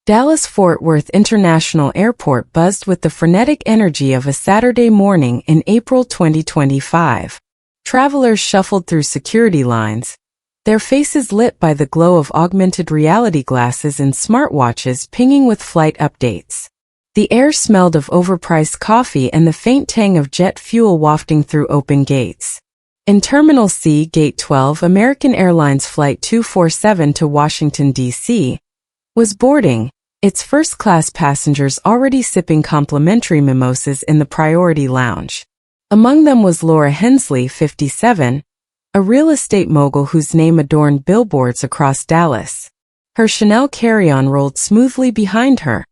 Dallas-Fort Worth International Airport buzzed with the frenetic energy of a Saturday morning in April 2025. Travelers shuffled through security lines, their faces lit by the glow of augmented reality glasses and smartwatches pinging with flight updates. The air smelled of overpriced coffee and the faint tang of jet fuel wafting through open gates. In Terminal C, Gate 12, American Airlines Flight 247 to Washington, D.C., was boarding, its first-class passengers already sipping complimentary mimosas in the Priority Lounge. Among them was Laura Hensley, 57, a real estate mogul whose name adorned billboards across Dallas. Her Chanel carry-on rolled smoothly behind her,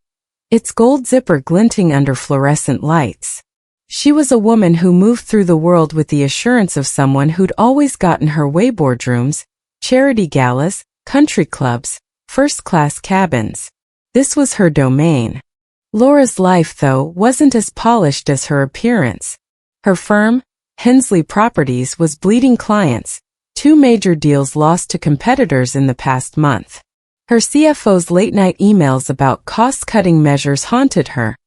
its gold zipper glinting under fluorescent lights. She was a woman who moved through the world with the assurance of someone who'd always gotten her way: boardrooms, charity galas, country clubs, first-class cabins. This was her domain. Laura's life, though, wasn't as polished as her appearance. Her firm, Hensley Properties, was bleeding clients, 2 major deals lost to competitors in the past month. Her CFO's late-night emails about cost-cutting measures haunted her,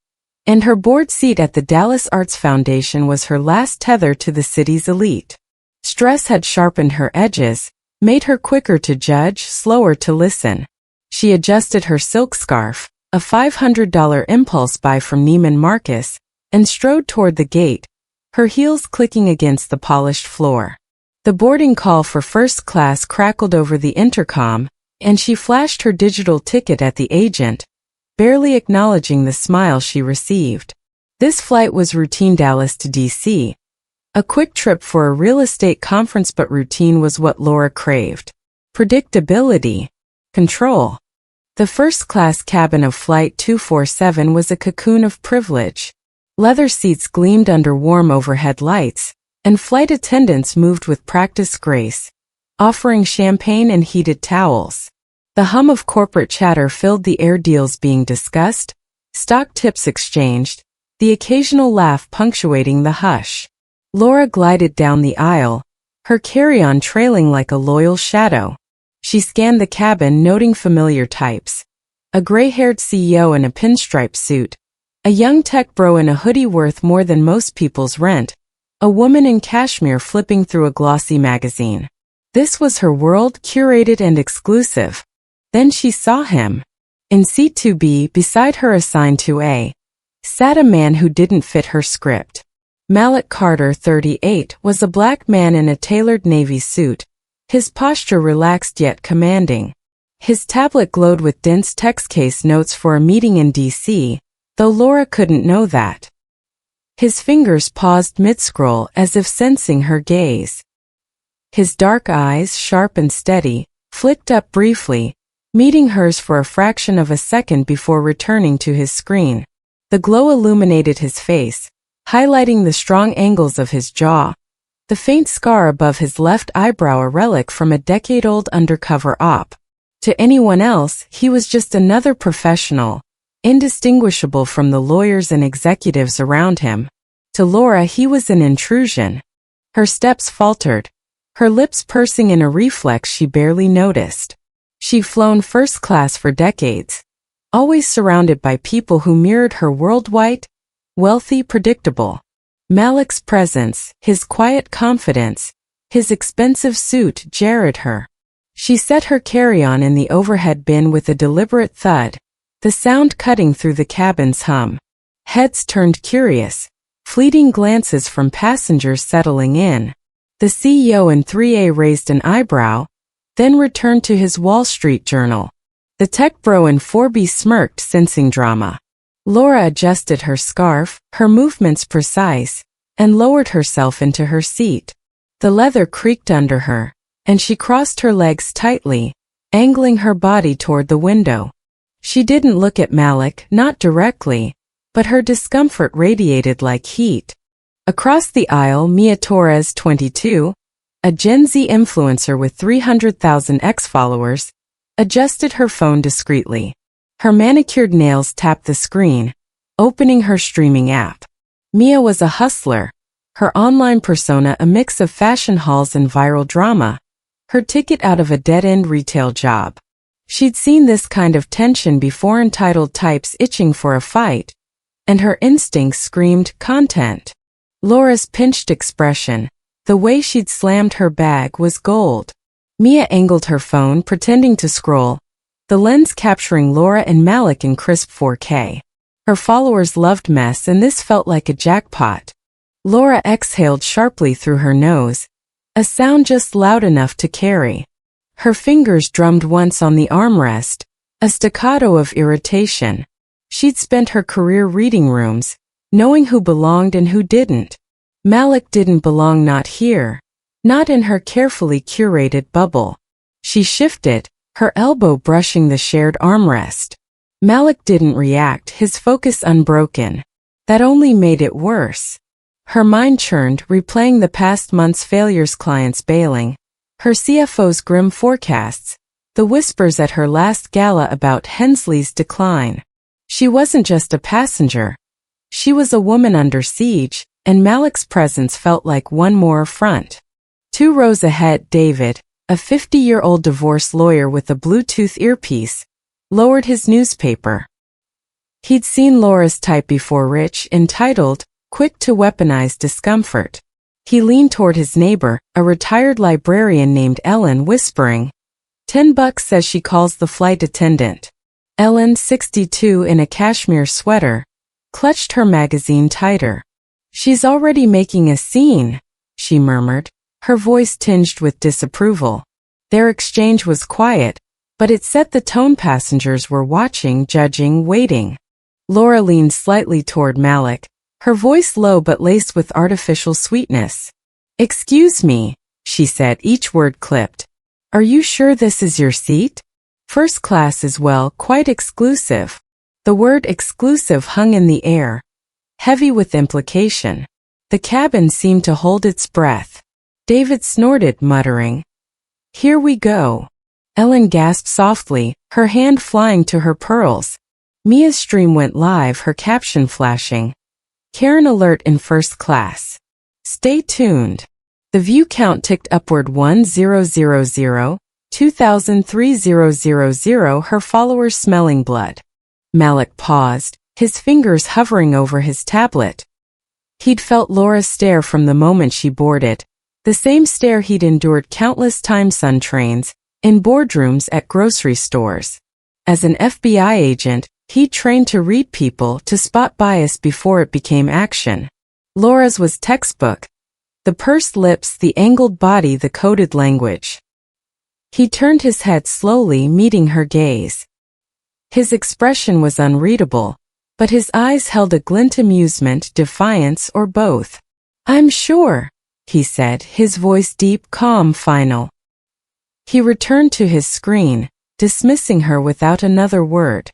and her board seat at the Dallas Arts Foundation was her last tether to the city's elite. Stress had sharpened her edges, made her quicker to judge, slower to listen. She adjusted her silk scarf, a $500 impulse buy from Neiman Marcus, and strode toward the gate, her heels clicking against the polished floor. The boarding call for first class crackled over the intercom, and she flashed her digital ticket at the agent, barely acknowledging the smile she received. This flight was routine Dallas to D.C., a quick trip for a real estate conference, but routine was what Laura craved. Predictability. Control. The first-class cabin of Flight 247 was a cocoon of privilege. Leather seats gleamed under warm overhead lights, and flight attendants moved with practiced grace, offering champagne and heated towels. The hum of corporate chatter filled the air: deals being discussed, stock tips exchanged, the occasional laugh punctuating the hush. Laura glided down the aisle, her carry-on trailing like a loyal shadow. She scanned the cabin, noting familiar types: a gray-haired CEO in a pinstripe suit, a young tech bro in a hoodie worth more than most people's rent, a woman in cashmere flipping through a glossy magazine. This was her world, curated and exclusive. Then she saw him. In seat 2B, beside her assigned 2A, sat a man who didn't fit her script. Malik Carter, 38, was a black man in a tailored navy suit, his posture relaxed yet commanding. His tablet glowed with dense text case notes for a meeting in D.C., though Laura couldn't know that. His fingers paused mid-scroll as if sensing her gaze. His dark eyes, sharp and steady, flicked up briefly, meeting hers for a fraction of a second before returning to his screen. The glow illuminated his face, highlighting the strong angles of his jaw, the faint scar above his left eyebrow a relic from a decade-old undercover op. To anyone else, he was just another professional, indistinguishable from the lawyers and executives around him. To Laura, he was an intrusion. Her steps faltered, her lips pursing in a reflex she barely noticed. She'd flown first class for decades, always surrounded by people who mirrored her: worldwide, wealthy, predictable. Malik's presence, his quiet confidence, his expensive suit jarred her. She set her carry-on in the overhead bin with a deliberate thud, the sound cutting through the cabin's hum. Heads turned curious, fleeting glances from passengers settling in. The CEO in 3A raised an eyebrow, then returned to his Wall Street Journal. The tech bro in 4B smirked, sensing drama. Laura adjusted her scarf, her movements precise, and lowered herself into her seat. The leather creaked under her, and she crossed her legs tightly, angling her body toward the window. She didn't look at Malik, not directly, but her discomfort radiated like heat. Across the aisle, Mia Torres, 22, a Gen Z influencer with 300,000 X-followers, adjusted her phone discreetly. Her manicured nails tapped the screen, opening her streaming app. Mia was a hustler, her online persona a mix of fashion hauls and viral drama, her ticket out of a dead-end retail job. She'd seen this kind of tension before, entitled types itching for a fight, and her instincts screamed content. Laura's pinched expression, the way she'd slammed her bag, was gold. Mia angled her phone, pretending to scroll, the lens capturing Laura and Malik in crisp 4K. Her followers loved mess, and this felt like a jackpot. Laura exhaled sharply through her nose, a sound just loud enough to carry. Her fingers drummed once on the armrest, a staccato of irritation. She'd spent her career reading rooms, knowing who belonged and who didn't. Malik didn't belong, not here, not in her carefully curated bubble. She shifted, her elbow brushing the shared armrest. Malik didn't react, his focus unbroken. That only made it worse. Her mind churned, replaying the past month's failures, clients bailing, her CFO's grim forecasts, the whispers at her last gala about Hensley's decline. She wasn't just a passenger. She was a woman under siege, and Malik's presence felt like one more affront. 2 rows ahead, David, a 50-year-old divorce lawyer with a Bluetooth earpiece, lowered his newspaper. He'd seen Laura's type before, rich, entitled, quick to weaponize discomfort. He leaned toward his neighbor, a retired librarian named Ellen, whispering, $10 says she calls the flight attendant. Ellen, 62, in a cashmere sweater, clutched her magazine tighter. She's already making a scene, she murmured, her voice tinged with disapproval. Their exchange was quiet, but it set the tone. Passengers were watching, judging, waiting. Laura leaned slightly toward Malik, her voice low but laced with artificial sweetness. "Excuse me," she said, each word clipped. "Are you sure this is your seat? First class is, well, quite exclusive." The word exclusive hung in the air, heavy with implication. The cabin seemed to hold its breath. David snorted, muttering, "Here we go." Ellen gasped softly, her hand flying to her pearls. Mia's stream went live, her caption flashing, "Karen alert in first class. Stay tuned." The view count ticked upward, 1000, 2000, 3000, her followers smelling blood. Malik paused, his fingers hovering over his tablet. He'd felt Laura's stare from the moment she boarded, the same stare he'd endured countless times on trains, in boardrooms, at grocery stores. As an FBI agent, he'd trained to read people, to spot bias before it became action. Laura's was textbook. The pursed lips, the angled body, the coded language. He turned his head slowly, meeting her gaze. His expression was unreadable, but his eyes held a glint, amusement, defiance, or both. "I'm sure," he said, his voice deep, calm, final. He returned to his screen, dismissing her without another word.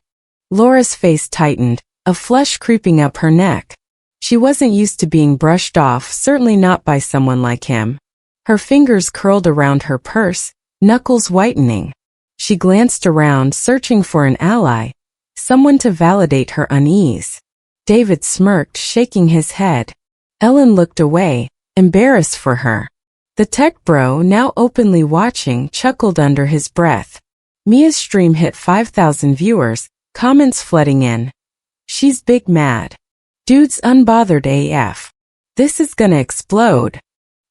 Laura's face tightened, a flush creeping up her neck. She wasn't used to being brushed off, certainly not by someone like him. Her fingers curled around her purse, knuckles whitening. She glanced around, searching for an ally, someone to validate her unease. David smirked, shaking his head. Ellen looked away, embarrassed for her. The tech bro, now openly watching, chuckled under his breath. Mia's stream hit 5,000 viewers, comments flooding in. "She's big mad. Dude's unbothered AF. This is gonna explode."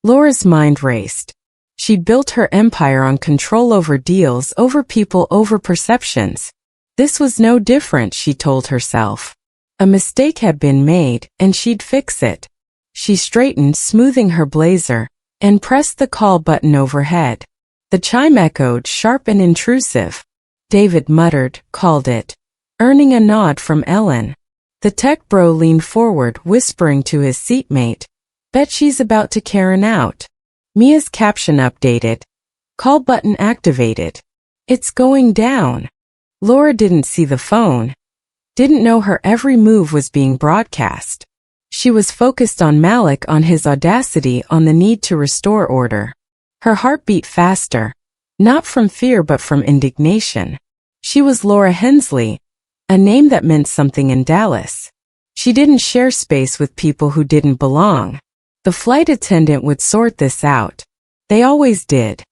Laura's mind raced. She'd built her empire on control over deals, over people, over perceptions. This was no different, she told herself. A mistake had been made, and she'd fix it. She straightened, smoothing her blazer, and pressed the call button overhead. The chime echoed, sharp and intrusive. David muttered, "Called it," earning a nod from Ellen. The tech bro leaned forward, whispering to his seatmate, "Bet she's about to Karen out." Mia's caption updated. "Call button activated. It's going down." Laura didn't see the phone, didn't know her every move was being broadcast. She was focused on Malik, on his audacity, on the need to restore order. Her heart beat faster, not from fear but from indignation. She was Laura Hensley, a name that meant something in Dallas. She didn't share space with people who didn't belong. The flight attendant would sort this out. They always did.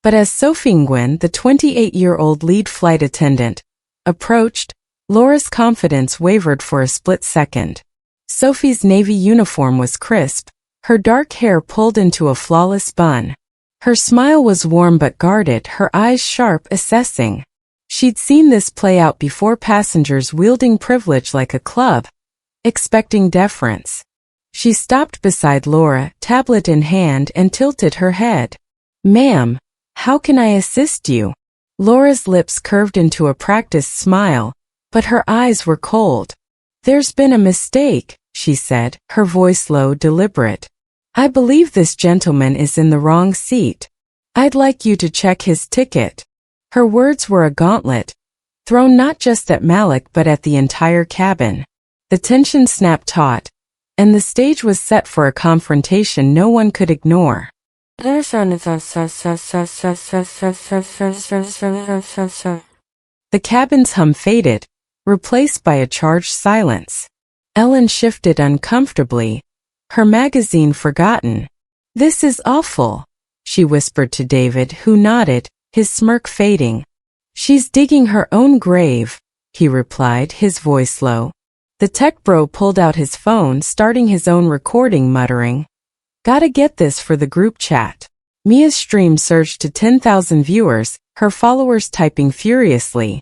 But as Sophie Nguyen, the 28-year-old lead flight attendant, approached, Laura's confidence wavered for a split second. Sophie's navy uniform was crisp, her dark hair pulled into a flawless bun. Her smile was warm but guarded, her eyes sharp, assessing. She'd seen this play out before, passengers wielding privilege like a club, expecting deference. She stopped beside Laura, tablet in hand, and tilted her head. "Ma'am, how can I assist you?" Laura's lips curved into a practiced smile, but her eyes were cold. "There's been a mistake," she said, her voice low, deliberate. "I believe this gentleman is in the wrong seat. I'd like you to check his ticket." Her words were a gauntlet, thrown not just at Malik but at the entire cabin. The tension snapped taut, and the stage was set for a confrontation no one could ignore. The cabin's hum faded, replaced by a charged silence. Ellen shifted uncomfortably, her magazine forgotten. "This is awful," she whispered to David, who nodded, his smirk fading. "She's digging her own grave," he replied, his voice low. The tech bro pulled out his phone, starting his own recording, muttering, "Gotta get this for the group chat." Mia's stream surged to 10,000 viewers, her followers typing furiously.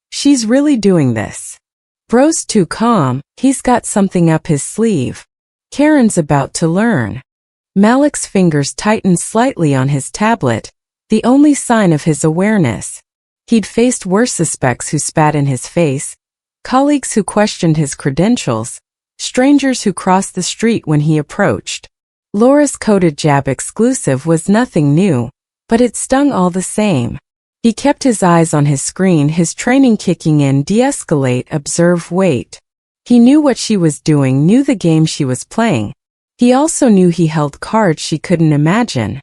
"She's really doing this. Bro's too calm, he's got something up his sleeve. Karen's about to learn." Malik's fingers tightened slightly on his tablet, the only sign of his awareness. He'd faced worse suspects who spat in his face, colleagues who questioned his credentials, strangers who crossed the street when he approached. Laura's coded jab exclusive was nothing new, but it stung all the same. He kept his eyes on his screen, his training kicking in: de-escalate, observe, wait. He knew what she was doing, knew the game she was playing. He also knew he held cards she couldn't imagine.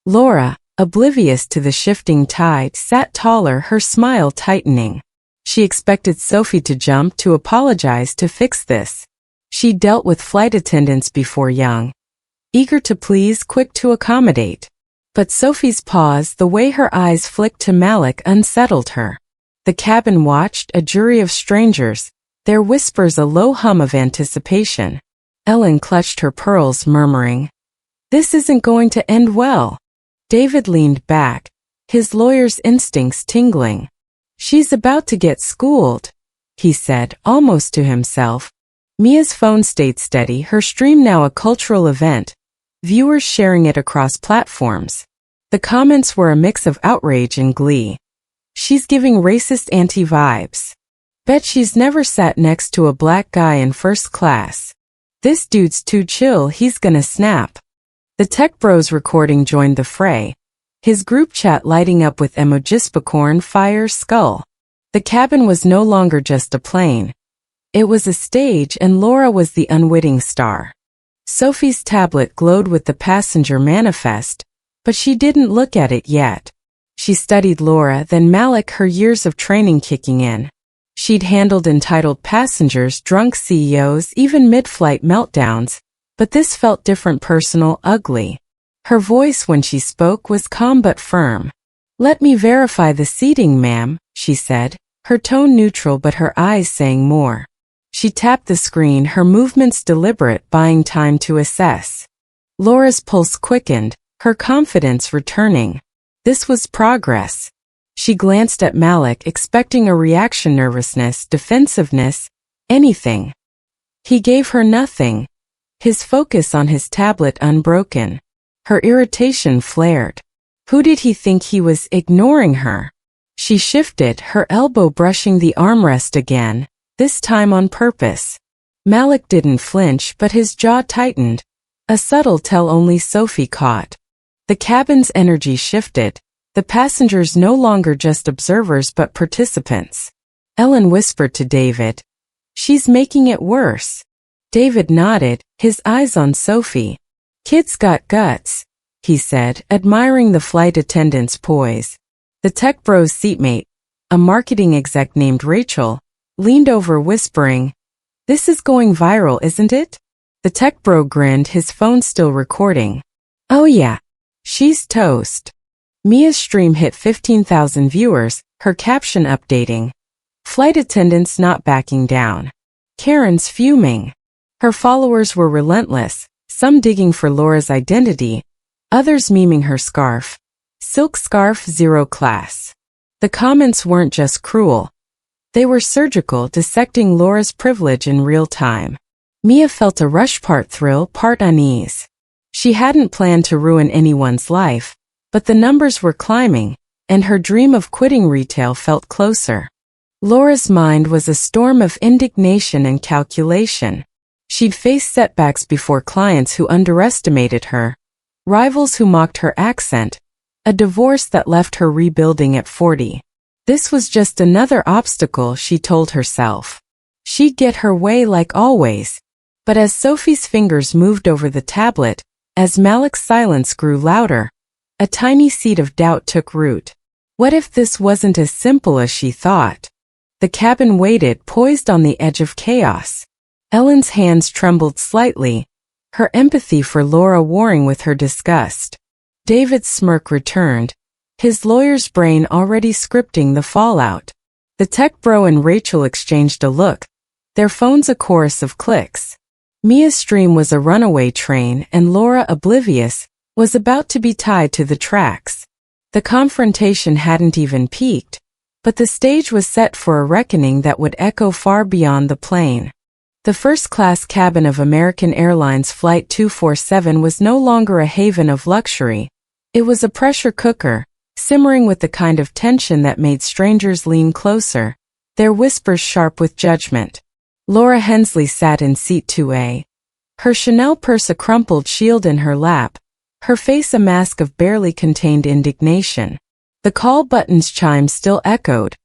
Laura, oblivious to the shifting tide, sat taller, her smile tightening. She expected Sophie to jump, to apologize, to fix this. She dealt with flight attendants before, young, eager to please, quick to accommodate. But Sophie's pause, the way her eyes flicked to Malik, unsettled her. The cabin watched, a jury of strangers, their whispers a low hum of anticipation. Ellen clutched her pearls, murmuring, "This isn't going to end well." David leaned back, his lawyer's instincts tingling. "She's about to get schooled," he said, almost to himself. Mia's phone stayed steady, her stream now a cultural event, viewers sharing it across platforms. The comments were a mix of outrage and glee. "She's giving racist anti-vibes. Bet she's never sat next to a black guy in first class. This dude's too chill, he's gonna snap." The tech bros recording joined the fray, his group chat lighting up with emojis: popcorn, fire, skull. The cabin was no longer just a plane. It was a stage, and Laura was the unwitting star. Sophie's tablet glowed with the passenger manifest, but she didn't look at it yet. She studied Laura, then Malik, her years of training kicking in. She'd handled entitled passengers, drunk CEOs, even mid-flight meltdowns, but this felt different, personal, ugly. Her voice when she spoke was calm but firm. "Let me verify the seating, ma'am," she said, her tone neutral but her eyes saying more. She tapped the screen, her movements deliberate, buying time to assess. Laura's pulse quickened, her confidence returning. This was progress. She glanced at Malik, expecting a reaction: nervousness, defensiveness, anything. He gave her nothing, his focus on his tablet unbroken. Her irritation flared. Who did he think he was, ignoring her? She shifted, her elbow brushing the armrest again, this time on purpose. Malik didn't flinch, but his jaw tightened, a subtle tell only Sophie caught. The cabin's energy shifted, the passengers no longer just observers but participants. Ellen whispered to David, "She's making it worse." David nodded, his eyes on Sophie. "Kid's got guts," he said, admiring the flight attendant's poise. The tech bro's seatmate, a marketing exec named Rachel, leaned over whispering, "This is going viral, isn't it?" The tech bro grinned, his phone still recording. "Oh yeah. She's toast." Mia's stream hit 15,000 viewers, her caption updating. Flight attendants not backing down. Karen's fuming. Her followers were relentless, some digging for Laura's identity, others memeing her scarf. Silk scarf zero class. The comments weren't just cruel. They were surgical, dissecting Laura's privilege in real time. Mia felt a rush, part thrill, part unease. She hadn't planned to ruin anyone's life, but the numbers were climbing, and her dream of quitting retail felt closer. Laura's mind was a storm of indignation and calculation. She'd faced setbacks before, clients who underestimated her, rivals who mocked her accent, a divorce that left her rebuilding at 40. This was just another obstacle, she told herself. She'd get her way like always. But as Sophie's fingers moved over the tablet, as Malik's silence grew louder, a tiny seed of doubt took root. What if this wasn't as simple as she thought? The cabin waited, poised on the edge of chaos. Ellen's hands trembled slightly, her empathy for Laura warring with her disgust. David's smirk returned, his lawyer's brain already scripting the fallout. The tech bro and Rachel exchanged a look, their phones a chorus of clicks. Mia's stream was a runaway train, and Laura, oblivious, was about to be tied to the tracks. The confrontation hadn't even peaked, but the stage was set for a reckoning that would echo far beyond the plane. The first-class cabin of American Airlines Flight 247 was no longer a haven of luxury. It was a pressure cooker, simmering with the kind of tension that made strangers lean closer, their whispers sharp with judgment. Laura Hensley sat in seat 2A, her Chanel purse a crumpled shield in her lap, her face a mask of barely contained indignation. The call button's chime still echoed,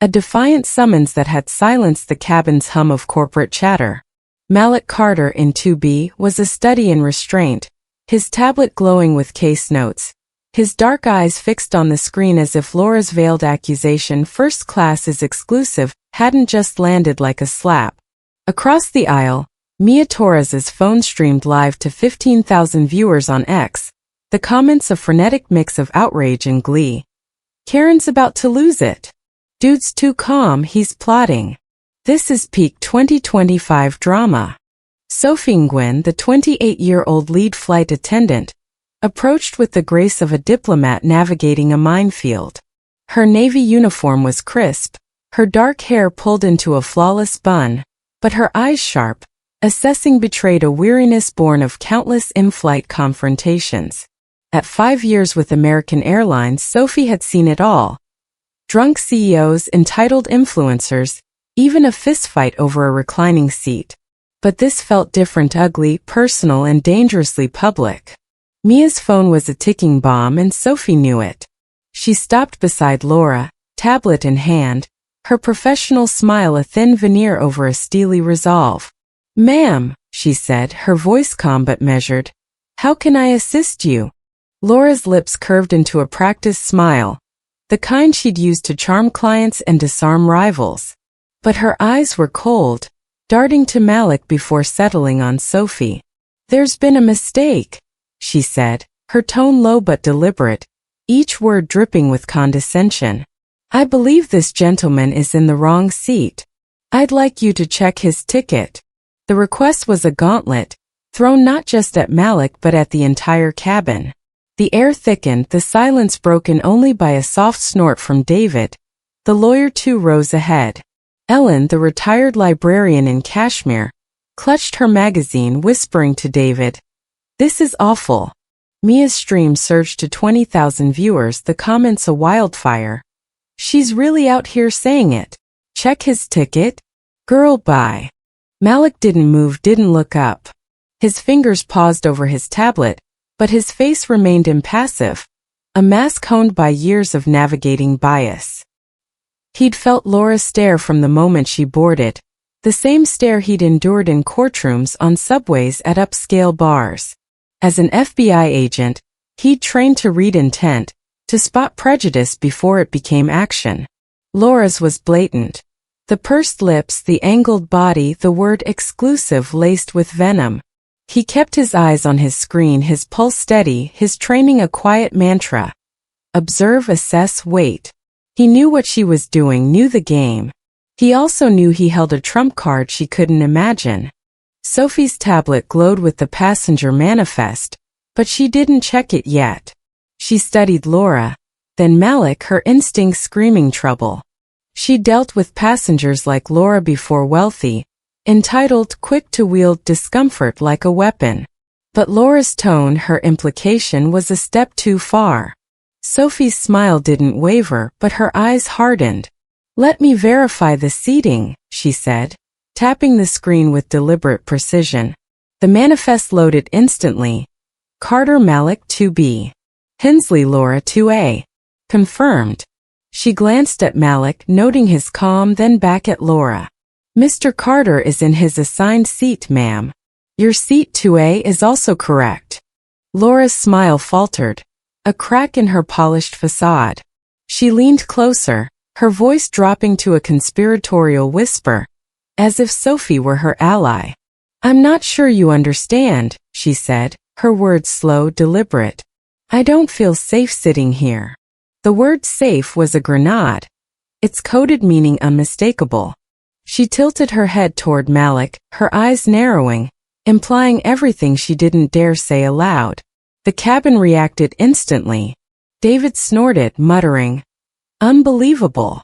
a defiant summons that had silenced the cabin's hum of corporate chatter. Malik Carter in 2B was a study in restraint, his tablet glowing with case notes, his dark eyes fixed on the screen as if Laura's veiled accusation, "First class is exclusive," hadn't just landed like a slap. Across the aisle, Mia Torres's phone streamed live to 15,000 viewers on X, the comments a frenetic mix of outrage and glee. Karen's about to lose it. Dude's too calm, he's plotting. This is peak 2025 drama. Sophie Nguyen, the 28-year-old lead flight attendant, approached with the grace of a diplomat navigating a minefield. Her navy uniform was crisp, her dark hair pulled into a flawless bun, but her eyes sharp, assessing betrayed a weariness born of countless in-flight confrontations. At 5 years with American Airlines, Sophie had seen it all. Drunk CEOs, entitled influencers, even a fistfight over a reclining seat. But this felt different, ugly, personal, and dangerously public. Mia's phone was a ticking bomb, and Sophie knew it. She stopped beside Laura, tablet in hand, her professional smile a thin veneer over a steely resolve. "Ma'am," she said, her voice calm but measured. "How can I assist you?" Laura's lips curved into a practiced smile, the kind she'd used to charm clients and disarm rivals. But her eyes were cold, darting to Malik before settling on Sophie. "There's been a mistake," she said, her tone low but deliberate, each word dripping with condescension. "I believe this gentleman is in the wrong seat. I'd like you to check his ticket." The request was a gauntlet, thrown not just at Malik but at the entire cabin. The air thickened, the silence broken only by a soft snort from David. The lawyer 2 rows ahead. Ellen, the retired librarian in Kashmir, clutched her magazine, whispering to David, "This is awful." Mia's stream surged to 20,000 viewers, the comments a wildfire. "She's really out here saying it. Check his ticket? Girl, bye." Malik didn't move, didn't look up. His fingers paused over his tablet, but his face remained impassive, a mask honed by years of navigating bias. He'd felt Laura stare from the moment she boarded, the same stare he'd endured in courtrooms, on subways, at upscale bars. As an FBI agent, he'd trained to read intent, to spot prejudice before it became action. Laura's was blatant. The pursed lips, the angled body, the word exclusive laced with venom. He kept his eyes on his screen, his pulse steady, his training a quiet mantra. Observe, assess, wait. He knew what she was doing, knew the game. He also knew he held a trump card she couldn't imagine. Sophie's tablet glowed with the passenger manifest, but she didn't check it yet. She studied Laura, then Malik, her instincts screaming trouble. She dealt with passengers like Laura before, wealthy, entitled, quick to wield discomfort like a weapon. But Laura's tone, her implication, was a step too far. Sophie's smile didn't waver, but her eyes hardened. "Let me verify the seating," she said, tapping the screen with deliberate precision. The manifest loaded instantly. Carter, Malik 2B. Hensley, Laura 2A. Confirmed. She glanced at Malik, noting his calm, then back at Laura. "Mr. Carter is in his assigned seat, ma'am. Your seat 2A is also correct." Laura's smile faltered, a crack in her polished facade. She leaned closer, her voice dropping to a conspiratorial whisper, as if Sophie were her ally. "I'm not sure you understand," she said, her words slow, deliberate. "I don't feel safe sitting here." The word safe was a grenade, its coded meaning unmistakable. She tilted her head toward Malik, her eyes narrowing, implying everything she didn't dare say aloud. The cabin reacted instantly. David snorted, muttering, "Unbelievable."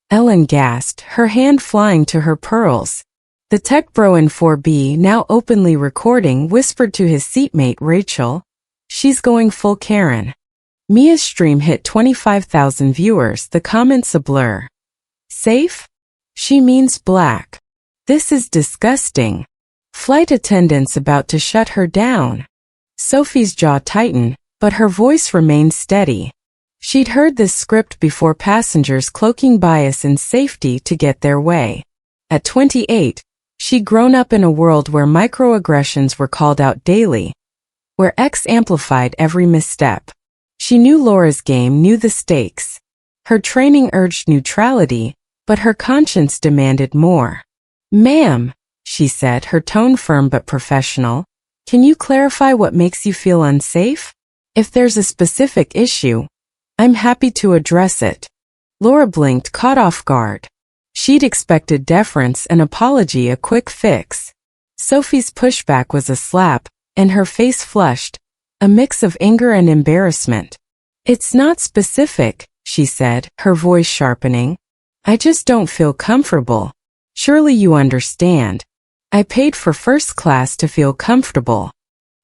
Ellen gasped, her hand flying to her pearls. The tech bro in 4B, now openly recording, whispered to his seatmate Rachel, "She's going full Karen." Mia's stream hit 25,000 viewers, the comments a blur. "Safe? She means black. This is disgusting. Flight attendants about to shut her down." Sophie's jaw tightened, but her voice remained steady. She'd heard this script before, passengers cloaking bias and safety to get their way. At 28, she'd grown up in a world where microaggressions were called out daily, where X amplified every misstep. She knew Laura's game, knew the stakes. Her training urged neutrality, but her conscience demanded more. "Ma'am," she said, her tone firm but professional, "can you clarify what makes you feel unsafe? If there's a specific issue, I'm happy to address it." Laura blinked, caught off guard. She'd expected deference, an apology, a quick fix. Sophie's pushback was a slap, and her face flushed, a mix of anger and embarrassment. "It's not specific," she said, her voice sharpening. "I just don't feel comfortable. Surely you understand. I paid for first class to feel comfortable."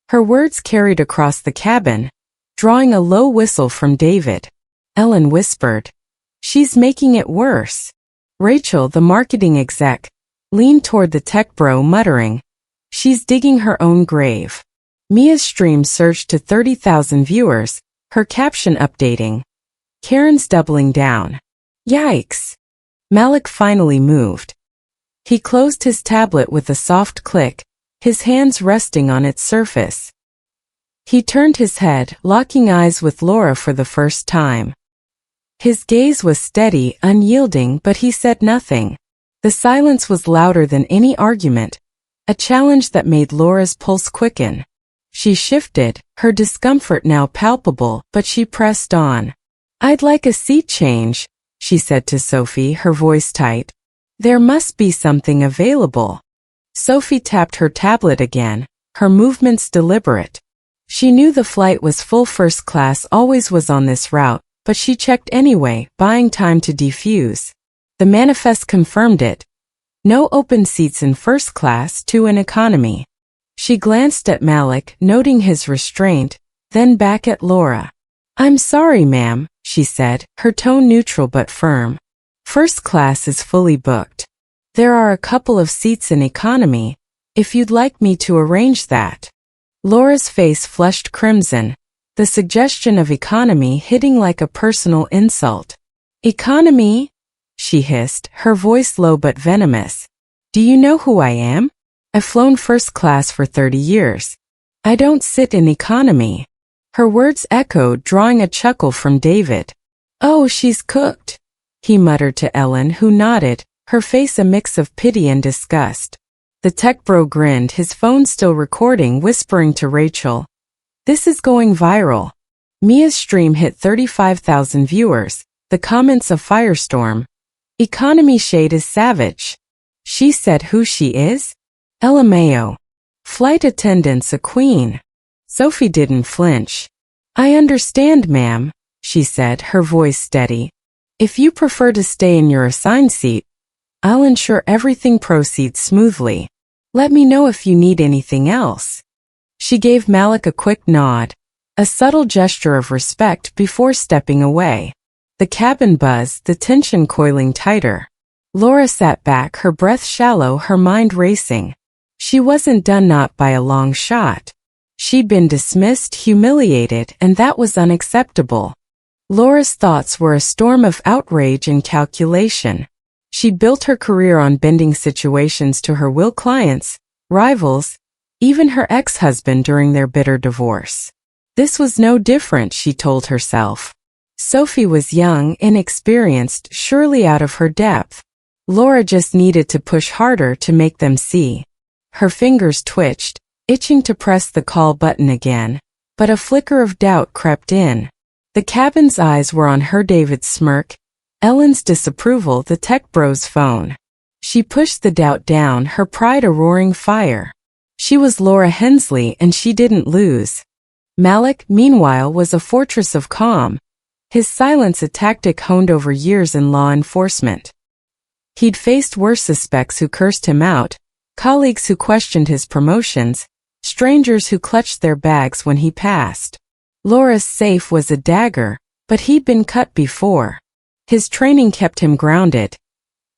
Her words carried across the cabin, drawing a low whistle from David. Ellen whispered, "She's making it worse." Rachel, the marketing exec, leaned toward the tech bro, muttering, "She's digging her own grave." Mia's stream surged to 30,000 viewers, her caption updating, "Karen's doubling down." Yikes. Malik finally moved. He closed his tablet with a soft click, his hands resting on its surface. He turned his head, locking eyes with Laura for the first time. His gaze was steady, unyielding, but he said nothing. The silence was louder than any argument, a challenge that made Laura's pulse quicken. She shifted, her discomfort now palpable, but she pressed on. "I'd like a seat change," she said to Sophie, her voice tight. "There must be something available." Sophie tapped her tablet again, her movements deliberate. She knew the flight was full, first class always was on this route, but she checked anyway, buying time to defuse. The manifest confirmed it. No open seats in first class, 2 in economy. She glanced at Malik, noting his restraint, then back at Laura. "I'm sorry, ma'am," she said, her tone neutral but firm. "First class is fully booked. There are a couple of seats in economy, if you'd like me to arrange that." Laura's face flushed crimson, the suggestion of economy hitting like a personal insult. "Economy?" she hissed, her voice low but venomous. "Do you know who I am? I've flown first class for 30 years. I don't sit in economy." Her words echoed, drawing a chuckle from David. "Oh, she's cooked," he muttered to Ellen, who nodded, her face a mix of pity and disgust. The tech bro grinned, his phone still recording, whispering to Rachel, "This is going viral." Mia's stream hit 35,000 viewers. The comments a firestorm. Economy shade is savage. She said who she is? LMAO. Flight attendant's a queen. Sophie didn't flinch. I understand, ma'am, she said, her voice steady. If you prefer to stay in your assigned seat, I'll ensure everything proceeds smoothly. Let me know if you need anything else. She gave Malik a quick nod, a subtle gesture of respect before stepping away. The cabin buzzed, the tension coiling tighter. Laura sat back, her breath shallow, her mind racing. She wasn't done, not by a long shot. She'd been dismissed, humiliated, and that was unacceptable. Laura's thoughts were a storm of outrage and calculation. She'd built her career on bending situations to her will, clients, rivals, even her ex-husband during their bitter divorce. This was no different, she told herself. Sophie was young, inexperienced, surely out of her depth. Laura just needed to push harder to make them see. Her fingers twitched, itching to press the call button again, but a flicker of doubt crept in. The cabin's eyes were on her. David's smirk, Ellen's disapproval, the tech bro's phone. She pushed the doubt down, her pride a roaring fire. She was Laura Hensley and she didn't lose. Malik, meanwhile, was a fortress of calm, his silence a tactic honed over years in law enforcement. He'd faced worse suspects who cursed him out, colleagues who questioned his promotions, strangers who clutched their bags when he passed. Laura's safe was a dagger, but he'd been cut before. His training kept him grounded.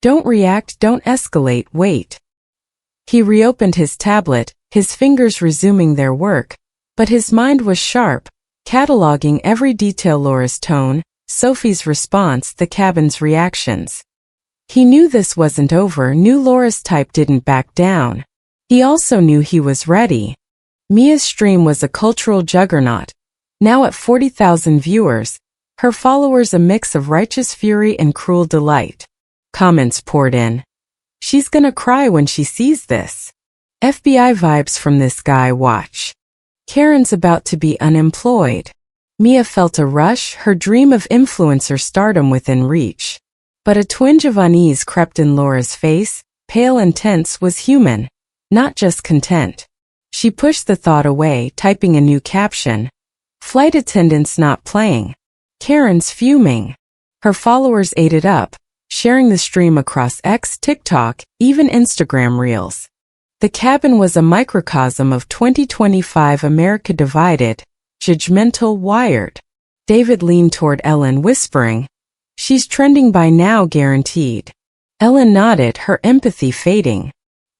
Don't react, don't escalate, wait. He reopened his tablet, his fingers resuming their work, but his mind was sharp, cataloging every detail: Laura's tone, Sophie's response, the cabin's reactions. He knew this wasn't over, knew Laura's type didn't back down. He also knew he was ready. Mia's stream was a cultural juggernaut. Now at 40,000 viewers, her followers a mix of righteous fury and cruel delight. Comments poured in. She's gonna cry when she sees this. FBI vibes from this guy, watch. Karen's about to be unemployed. Mia felt a rush, her dream of influencer stardom within reach. But a twinge of unease crept in Laura's face, pale and tense, was human, not just content. She pushed the thought away, typing a new caption. Flight attendants not playing. Karen's fuming. Her followers ate it up, sharing the stream across X, TikTok, even Instagram Reels. The cabin was a microcosm of 2025 America, divided, judgmental, wired. David leaned toward Ellen, whispering, "She's trending by now, guaranteed." Ellen nodded, her empathy fading.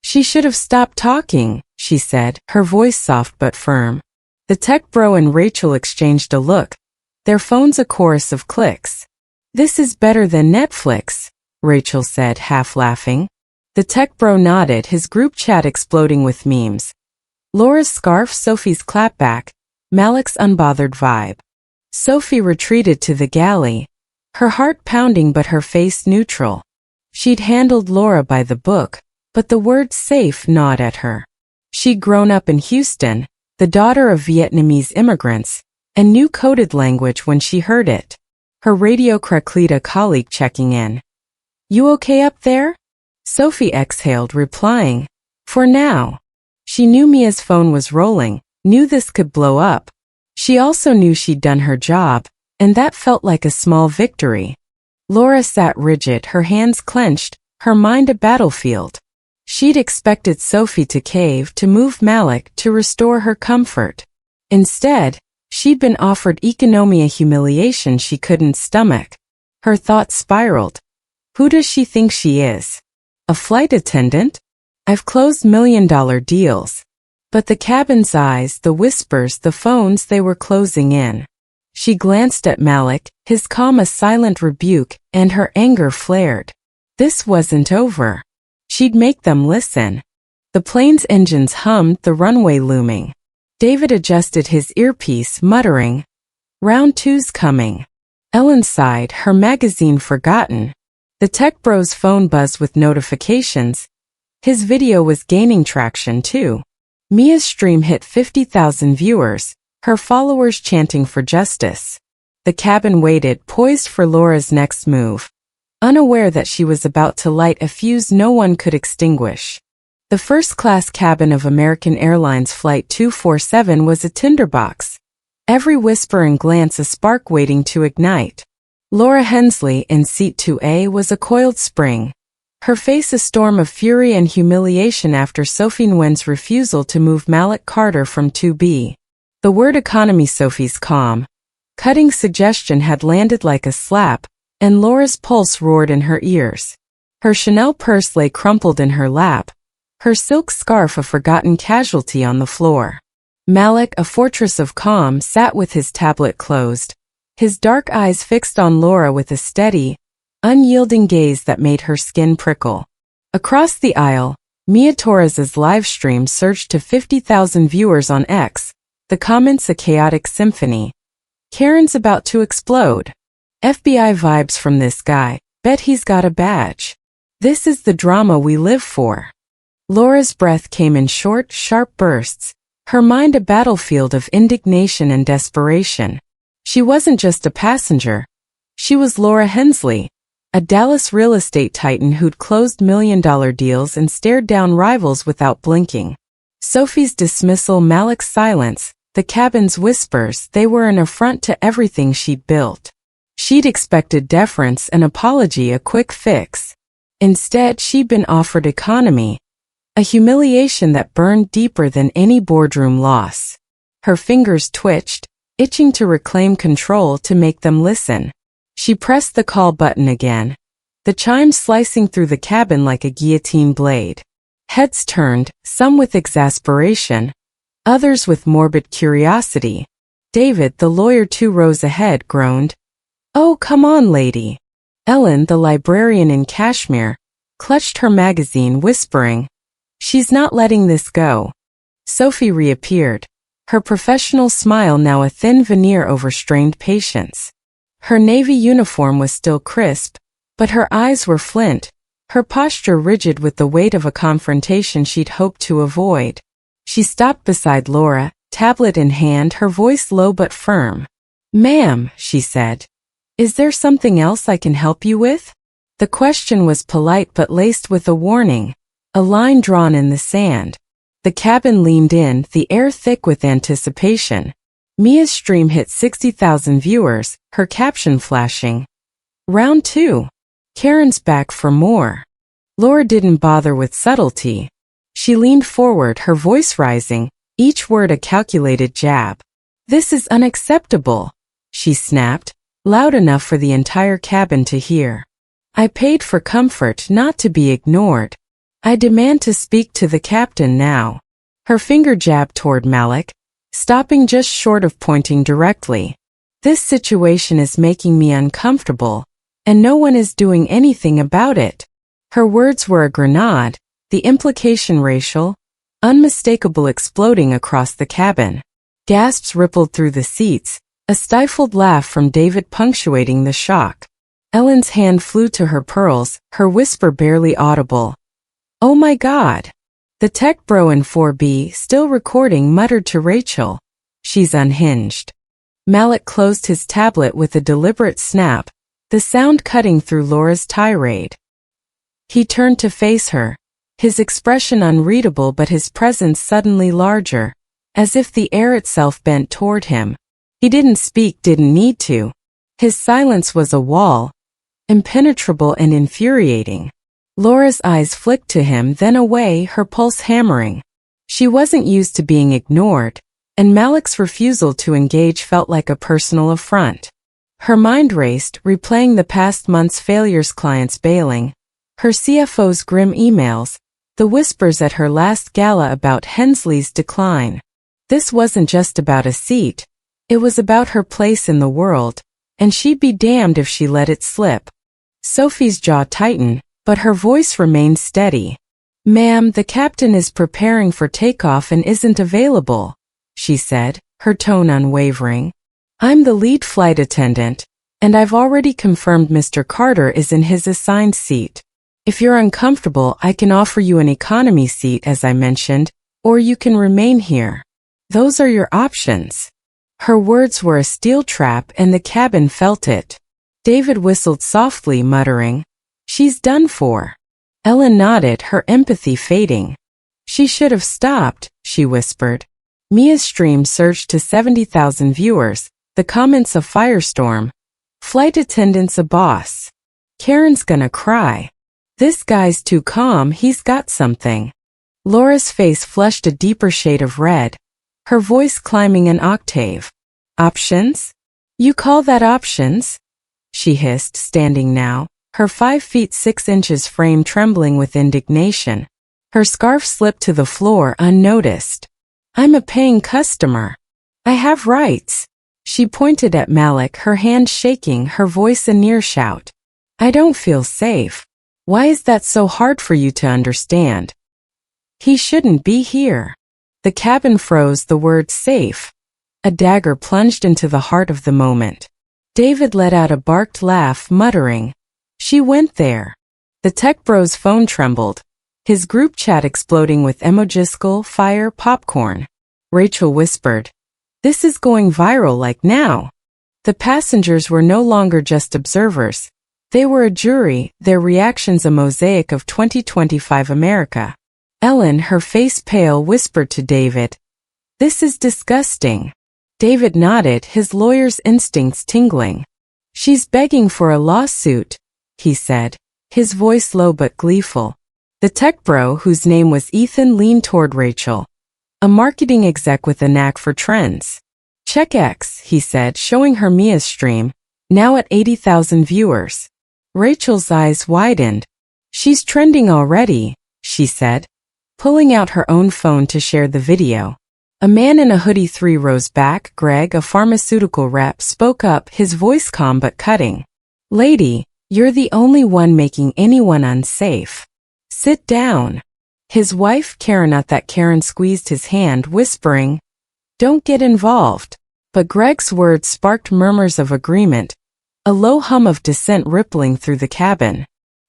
"She should have stopped talking," she said, her voice soft but firm. The tech bro and Rachel exchanged a look, their phones a chorus of clicks. "This is better than Netflix," Rachel said, half laughing. The tech bro nodded, his group chat exploding with memes. Laura's scarf, Sophie's clapback, Malik's unbothered vibe. Sophie retreated to the galley, her heart pounding but her face neutral. She'd handled Laura by the book, but the word safe gnawed at her. She'd grown up in Houston, the daughter of Vietnamese immigrants, and knew coded language when she heard it. Her radio crackled, a colleague checking in. "You okay up there?" Sophie exhaled, replying, "For now." She knew Mia's phone was rolling, knew this could blow up. She also knew she'd done her job, and that felt like a small victory. Laura sat rigid, her hands clenched, her mind a battlefield. She'd expected Sophie to cave, to move Malik, to restore her comfort. Instead, she'd been offered economia, humiliation she couldn't stomach. Her thoughts spiraled. Who does she think she is? A flight attendant? I've closed million-dollar deals. But the cabin's eyes, the whispers, the phones, they were closing in. She glanced at Malik, his calm a silent rebuke, and her anger flared. This wasn't over. She'd make them listen. The plane's engines hummed, the runway looming. David adjusted his earpiece, muttering, "Round two's coming." Ellen sighed, her magazine forgotten. The tech bro's phone buzzed with notifications. His video was gaining traction too. Mia's stream hit 50,000 viewers, her followers chanting for justice. The cabin waited, poised for Laura's next move, unaware that she was about to light a fuse no one could extinguish. The first-class cabin of American Airlines Flight 247 was a tinderbox, every whisper and glance a spark waiting to ignite. Laura Hensley in seat 2A was a coiled spring, her face a storm of fury and humiliation after Sophie Nguyen's refusal to move Malik Carter from 2B. The word economy, Sophie's calm, cutting suggestion, had landed like a slap, and Laura's pulse roared in her ears. Her Chanel purse lay crumpled in her lap, her silk scarf a forgotten casualty on the floor. Malik, a fortress of calm, sat with his tablet closed, his dark eyes fixed on Laura with a steady, unyielding gaze that made her skin prickle. Across the aisle, Mia Torres's live stream surged to 50,000 viewers on X, the comments a chaotic symphony. Karen's about to explode. FBI vibes from this guy, bet he's got a badge. This is the drama we live for. Laura's breath came in short, sharp bursts, her mind a battlefield of indignation and desperation. She wasn't just a passenger. She was Laura Hensley, a Dallas real estate titan who'd closed million-dollar deals and stared down rivals without blinking. Sophie's dismissal, Malik's silence, the cabin's whispers, they were an affront to everything she'd built. She'd expected deference, an apology, a quick fix. Instead, she'd been offered economy, a humiliation that burned deeper than any boardroom loss. Her fingers twitched, itching to reclaim control, to make them listen. She pressed the call button again, the chimes slicing through the cabin like a guillotine blade. Heads turned, some with exasperation, others with morbid curiosity. David, the lawyer 2 rows ahead, groaned, "Oh, come on, lady." Ellen, the librarian in cashmere, clutched her magazine, whispering, "She's not letting this go." Sophie reappeared, her professional smile now a thin veneer over strained patience. Her navy uniform was still crisp, but her eyes were flint, her posture rigid with the weight of a confrontation she'd hoped to avoid. She stopped beside Laura, tablet in hand, her voice low but firm. "Ma'am," she said, "is there something else I can help you with?" The question was polite but laced with a warning, a line drawn in the sand. The cabin leaned in, the air thick with anticipation. Mia's stream hit 60,000 viewers, her caption flashing, "Round 2. Karen's back for more." Laura didn't bother with subtlety. She leaned forward, her voice rising, each word a calculated jab. "This is unacceptable," she snapped, loud enough for the entire cabin to hear. "I paid for comfort, not to be ignored. I demand to speak to the captain now." Her finger jabbed toward Malik, stopping just short of pointing directly. "This situation is making me uncomfortable, and no one is doing anything about it." Her words were a grenade, the implication racial, unmistakable, exploding across the cabin. Gasps rippled through the seats, a stifled laugh from David punctuating the shock. Ellen's hand flew to her pearls, her whisper barely audible. "Oh my God." The tech bro in 4B, still recording, muttered to Rachel, "She's unhinged." Malik closed his tablet with a deliberate snap, the sound cutting through Laura's tirade. He turned to face her, his expression unreadable but his presence suddenly larger, as if the air itself bent toward him. He didn't speak, didn't need to. His silence was a wall, impenetrable and infuriating. Laura's eyes flicked to him, then away, her pulse hammering. She wasn't used to being ignored, and Malik's refusal to engage felt like a personal affront. Her mind raced, replaying the past month's failures, clients bailing, her CFO's grim emails, the whispers at her last gala about Hensley's decline. This wasn't just about a seat. It was about her place in the world, and she'd be damned if she let it slip. Sophie's jaw tightened, but her voice remained steady. "Ma'am, the captain is preparing for takeoff and isn't available," she said, her tone unwavering. "I'm the lead flight attendant, and I've already confirmed Mr. Carter is in his assigned seat. If you're uncomfortable, I can offer you an economy seat as I mentioned, or you can remain here. Those are your options." Her words were a steel trap and the cabin felt it. David whistled softly, muttering, "She's done for." Ellen nodded, her empathy fading. "She should have stopped," she whispered. Mia's stream surged to 70,000 viewers, the comments a firestorm. Flight attendants a boss. Karen's gonna cry. This guy's too calm, he's got something. Laura's face flushed a deeper shade of red, her voice climbing an octave. "Options? You call that options?" she hissed, standing now, her 5 feet 6 inches frame trembling with indignation. Her scarf slipped to the floor unnoticed. "I'm a paying customer. I have rights." She pointed at Malik, her hand shaking, her voice a near shout. "I don't feel safe. Why is that so hard for you to understand? He shouldn't be here." The cabin froze, the word safe. A dagger plunged into the heart of the moment. David let out a barked laugh, muttering, "She went there." The tech bro's phone trembled, his group chat exploding with emojiscal, fire, popcorn. Rachel whispered, "This is going viral like now." The passengers were no longer just observers. They were a jury, their reactions a mosaic of 2025 America. Ellen, her face pale, whispered to David, "This is disgusting." David nodded, his lawyer's instincts tingling. "She's begging for a lawsuit," he said, his voice low but gleeful. The tech bro, whose name was Ethan, leaned toward Rachel, a marketing exec with a knack for trends. "Check X," he said, showing her Mia's stream, now at 80,000 viewers. Rachel's eyes widened. "She's trending already," she said, pulling out her own phone to share the video. A man in a hoodie 3 rows back, Greg, a pharmaceutical rep, spoke up, his voice calm but cutting. "Lady, you're the only one making anyone unsafe. Sit down." His wife, Karen, at that Karen squeezed his hand, whispering, "Don't get involved." But Greg's words sparked murmurs of agreement, a low hum of dissent rippling through the cabin.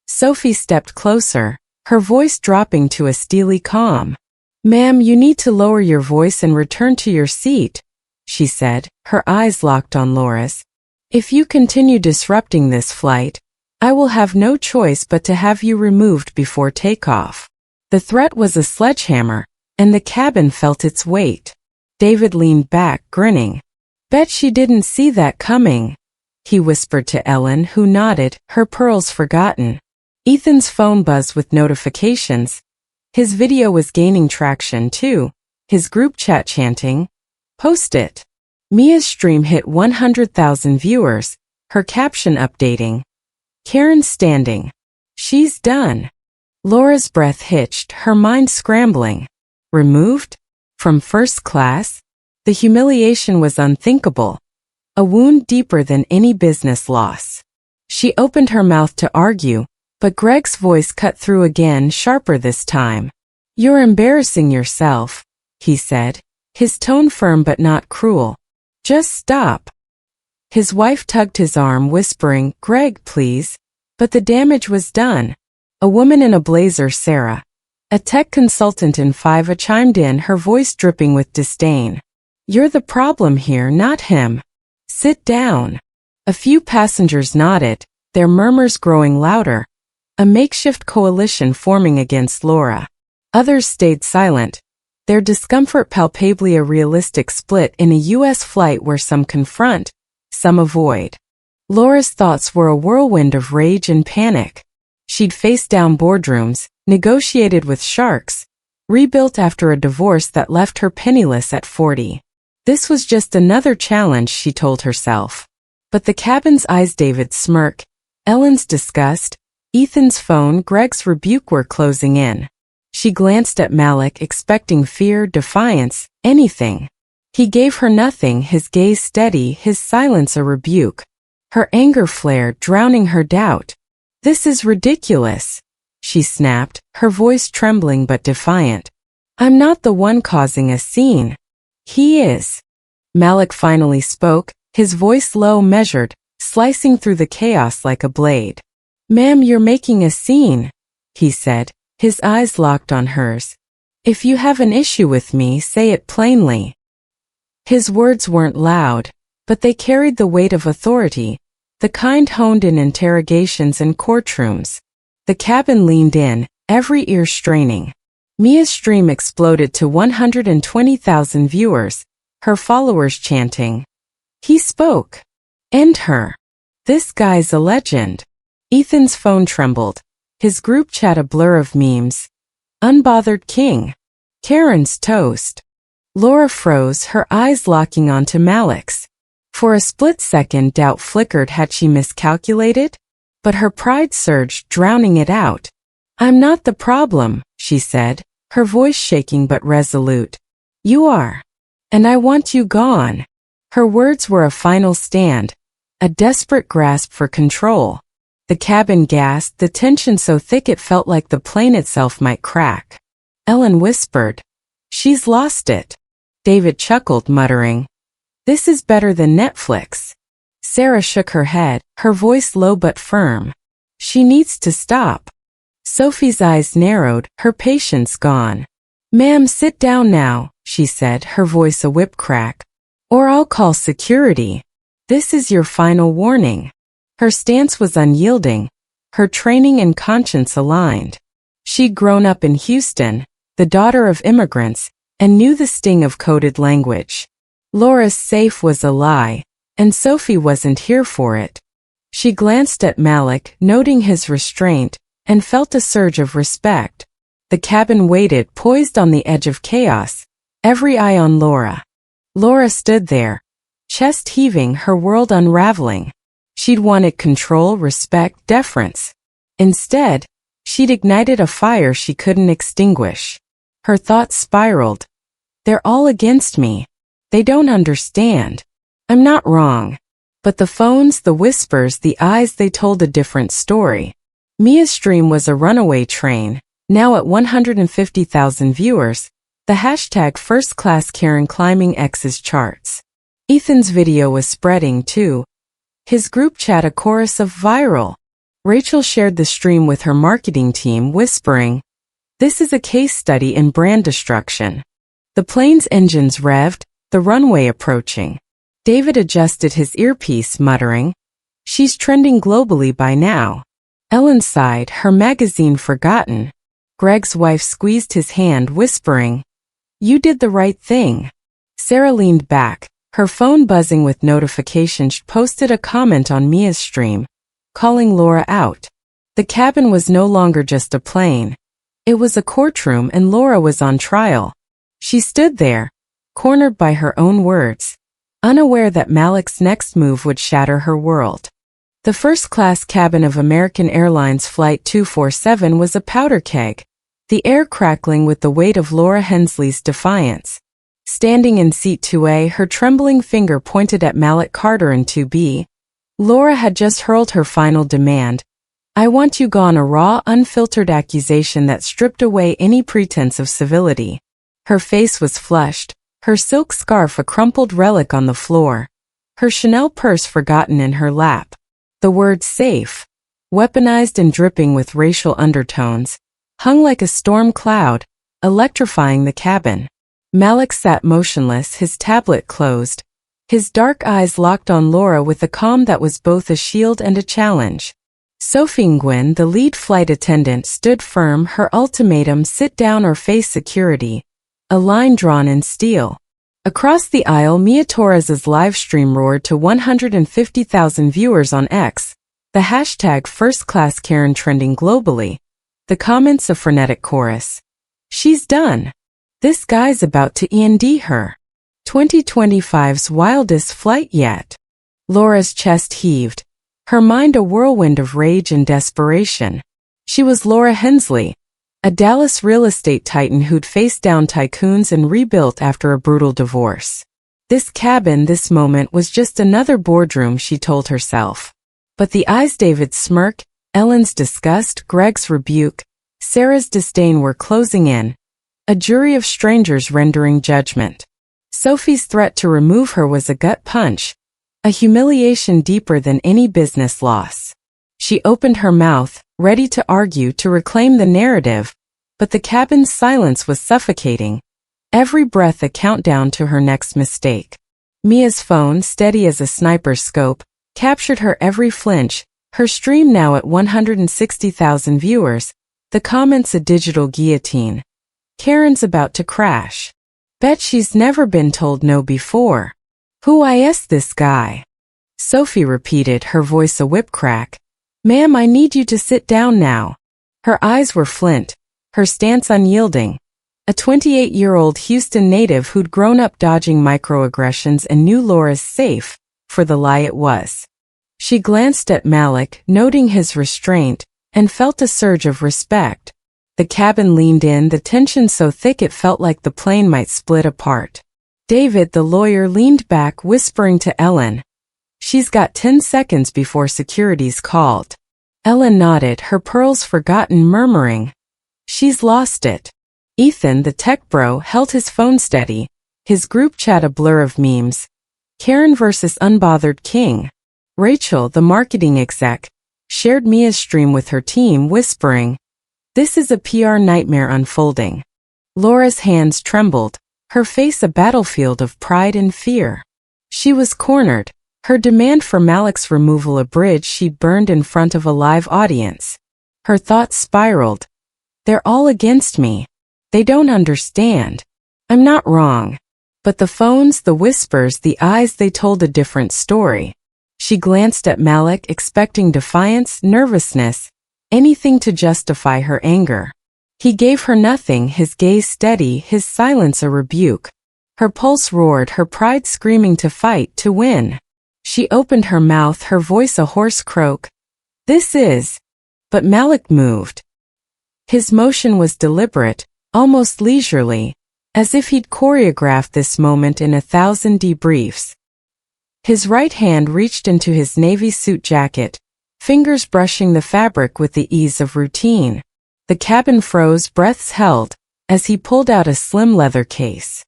Sophie stepped closer, her voice dropping to a steely calm. "Ma'am, you need to lower your voice and return to your seat," she said, her eyes locked on Laura's. "If you continue disrupting this flight, I will have no choice but to have you removed before takeoff." The threat was a sledgehammer, and the cabin felt its weight. David leaned back, grinning. "Bet she didn't see that coming," he whispered to Ellen, who nodded, her pearls forgotten. Ethan's phone buzzed with notifications. His video was gaining traction too, his group chat chanting, "Post it." Mia's stream hit 100,000 viewers, her caption updating, "Karen standing. She's done." Laura's breath hitched, her mind scrambling. Removed? From first class? The humiliation was unthinkable, a wound deeper than any business loss. She opened her mouth to argue, but Greg's voice cut through again, sharper this time. "You're embarrassing yourself," he said, his tone firm but not cruel. "Just stop." His wife tugged his arm, whispering, "Greg, please." But the damage was done. A woman in a blazer, Sarah, a tech consultant in Fiverr, chimed in, her voice dripping with disdain. "You're the problem here, not him. Sit down." A few passengers nodded, their murmurs growing louder, a makeshift coalition forming against Laura. Others stayed silent, their discomfort palpably a realistic split in a U.S. flight where some confront, some avoid. Laura's thoughts were a whirlwind of rage and panic. She'd faced down boardrooms, negotiated with sharks, rebuilt after a divorce that left her penniless at 40. This was just another challenge, she told herself. But the cabin's eyes, David's smirk, Ellen's disgust, Ethan's phone, Greg's rebuke were closing in. She glanced at Malik, expecting fear, defiance, anything. He gave her nothing, his gaze steady, his silence a rebuke. Her anger flared, drowning her doubt. "This is ridiculous," she snapped, her voice trembling but defiant. "I'm not the one causing a scene. He is." Malik finally spoke, his voice low, measured, slicing through the chaos like a blade. "Ma'am, you're making a scene," he said, his eyes locked on hers. "If you have an issue with me, say it plainly." His words weren't loud, but they carried the weight of authority, the kind honed in interrogations and courtrooms. The cabin leaned in, every ear straining. Mia's stream exploded to 120,000 viewers, her followers chanting, "He spoke. End her. This guy's a legend." Ethan's phone trembled, his group chat a blur of memes. Unbothered king. Karen's toast. Laura froze, her eyes locking onto Malik's. For a split second doubt flickered, had she miscalculated? But her pride surged, drowning it out. "I'm not the problem," she said, her voice shaking but resolute. "You are. And I want you gone." Her words were a final stand, a desperate grasp for control. The cabin gasped, the tension so thick it felt like the plane itself might crack. Ellen whispered, "She's lost it." David chuckled, muttering, "This is better than Netflix." Sarah shook her head, her voice low but firm. "She needs to stop." Sophie's eyes narrowed, her patience gone. "Ma'am, sit down now," she said, her voice a whip crack. "Or I'll call security. This is your final warning." Her stance was unyielding, her training and conscience aligned. She'd grown up in Houston, the daughter of immigrants, and knew the sting of coded language. Laura's safe was a lie, and Sophie wasn't here for it. She glanced at Malik, noting his restraint, and felt a surge of respect. The cabin waited, poised on the edge of chaos, every eye on Laura. Laura stood there, chest heaving, her world unraveling. She'd wanted control, respect, deference. Instead, she'd ignited a fire she couldn't extinguish. Her thoughts spiraled. "They're all against me. They don't understand. I'm not wrong." But the phones, the whispers, the eyes, they told a different story. Mia's stream was a runaway train, now at 150,000 viewers, the hashtag First Class Karen climbing X's charts. Ethan's video was spreading too. His group chat a chorus of viral. Rachel shared the stream with her marketing team, whispering, "This is a case study in brand destruction." The plane's engines revved, the runway approaching. David adjusted his earpiece, muttering, "She's trending globally by now." Ellen sighed, her magazine forgotten. Greg's wife squeezed his hand, whispering, "You did the right thing." Sarah leaned back, her phone buzzing with notifications. She posted a comment on Mia's stream, calling Laura out. The cabin was no longer just a plane. It was a courtroom, and Laura was on trial. She stood there, cornered by her own words, unaware that Malik's next move would shatter her world. The first-class cabin of American Airlines Flight 247 was a powder keg, the air crackling with the weight of Laura Hensley's defiance. Standing in seat 2A, her trembling finger pointed at Malik Carter in 2B. Laura had just hurled her final demand. "I want you gone," a raw, unfiltered accusation that stripped away any pretense of civility. Her face was flushed, her silk scarf a crumpled relic on the floor, her Chanel purse forgotten in her lap. The word safe, weaponized and dripping with racial undertones, hung like a storm cloud, electrifying the cabin. Malik sat motionless, his tablet closed, his dark eyes locked on Laura with a calm that was both a shield and a challenge. Sophie Nguyen, the lead flight attendant, stood firm, her ultimatum: sit down or face security, a line drawn in steel. Across the aisle, Mia Torres's live stream roared to 150,000 viewers on X, the hashtag #FirstClassKaren Karen trending globally. The comments a frenetic chorus. "She's done. This guy's about to end her. 2025's wildest flight yet." Laura's chest heaved, her mind a whirlwind of rage and desperation. She was Laura Hensley, a Dallas real estate titan who'd faced down tycoons and rebuilt after a brutal divorce. This cabin, this moment, was just another boardroom, she told herself. But the eyes, David's smirk, Ellen's disgust, Greg's rebuke, Sarah's disdain were closing in, a jury of strangers rendering judgment. Sophie's threat to remove her was a gut punch, a humiliation deeper than any business loss. She opened her mouth, ready to argue, to reclaim the narrative, but the cabin's silence was suffocating. every breath a countdown to her next mistake. Mia's phone, steady as a sniper's scope, captured her every flinch, her stream now at 160,000 viewers, the comments a digital guillotine. Karen's about to crash. Bet she's never been told no before. Who is this guy? Sophie repeated, her voice a whip crack. Ma'am, I need you to sit down now. Her eyes were flint, her stance unyielding. A 28-year-old Houston native who'd grown up dodging microaggressions and knew Laura's safe, for the lie it was. She glanced at Malik, noting his restraint, and felt a surge of respect. The cabin leaned in, the tension so thick it felt like the plane might split apart. David, the lawyer, leaned back, whispering to Ellen. She's got 10 seconds before security's called. Ellen nodded, her pearls forgotten, murmuring, she's lost it. Ethan, the tech bro, held his phone steady, his group chat a blur of memes. Karen versus unbothered King. Rachel, the marketing exec, shared Mia's stream with her team, whispering, this is a PR nightmare unfolding. Laura's hands trembled, her face a battlefield of pride and fear. She was cornered, her demand for Malik's removal a bridge she'd burned in front of a live audience. Her thoughts spiraled. They're all against me. They don't understand. I'm not wrong. But the phones, the whispers, the eyes, they told a different story. She glanced at Malik, expecting defiance, nervousness, anything to justify her anger. He gave her nothing, his gaze steady, his silence a rebuke. Her pulse roared, her pride screaming to fight, to win. She opened her mouth, her voice a hoarse croak. This is... But Malik moved. His motion was deliberate, almost leisurely, as if he'd choreographed this moment in 1,000 debriefs. His right hand reached into his navy suit jacket, fingers brushing the fabric with the ease of routine. The cabin froze, breaths held, as he pulled out a slim leather case.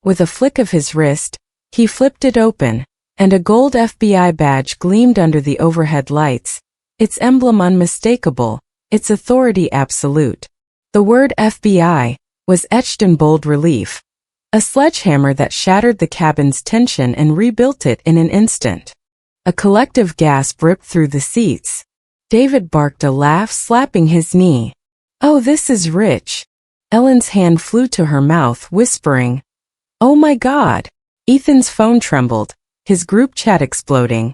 With a flick of his wrist, he flipped it open, and a gold FBI badge gleamed under the overhead lights, its emblem unmistakable, its authority absolute. The word FBI was etched in bold relief, a sledgehammer that shattered the cabin's tension and rebuilt it in an instant. A collective gasp ripped through the seats. David barked a laugh, slapping his knee. Oh, this is rich. Ellen's hand flew to her mouth, whispering, oh my God. Ethan's phone trembled, his group chat exploding.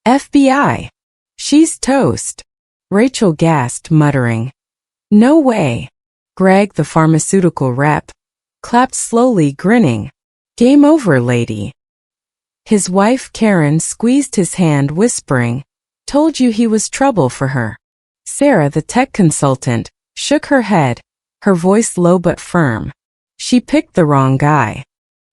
FBI. She's toast. Rachel gasped, muttering, no way. Greg, the pharmaceutical rep, clapped slowly, grinning. Game over, lady. His wife, Karen, squeezed his hand, whispering, told you he was trouble for her. Sarah, the tech consultant, shook her head, her voice low but firm. She picked the wrong guy.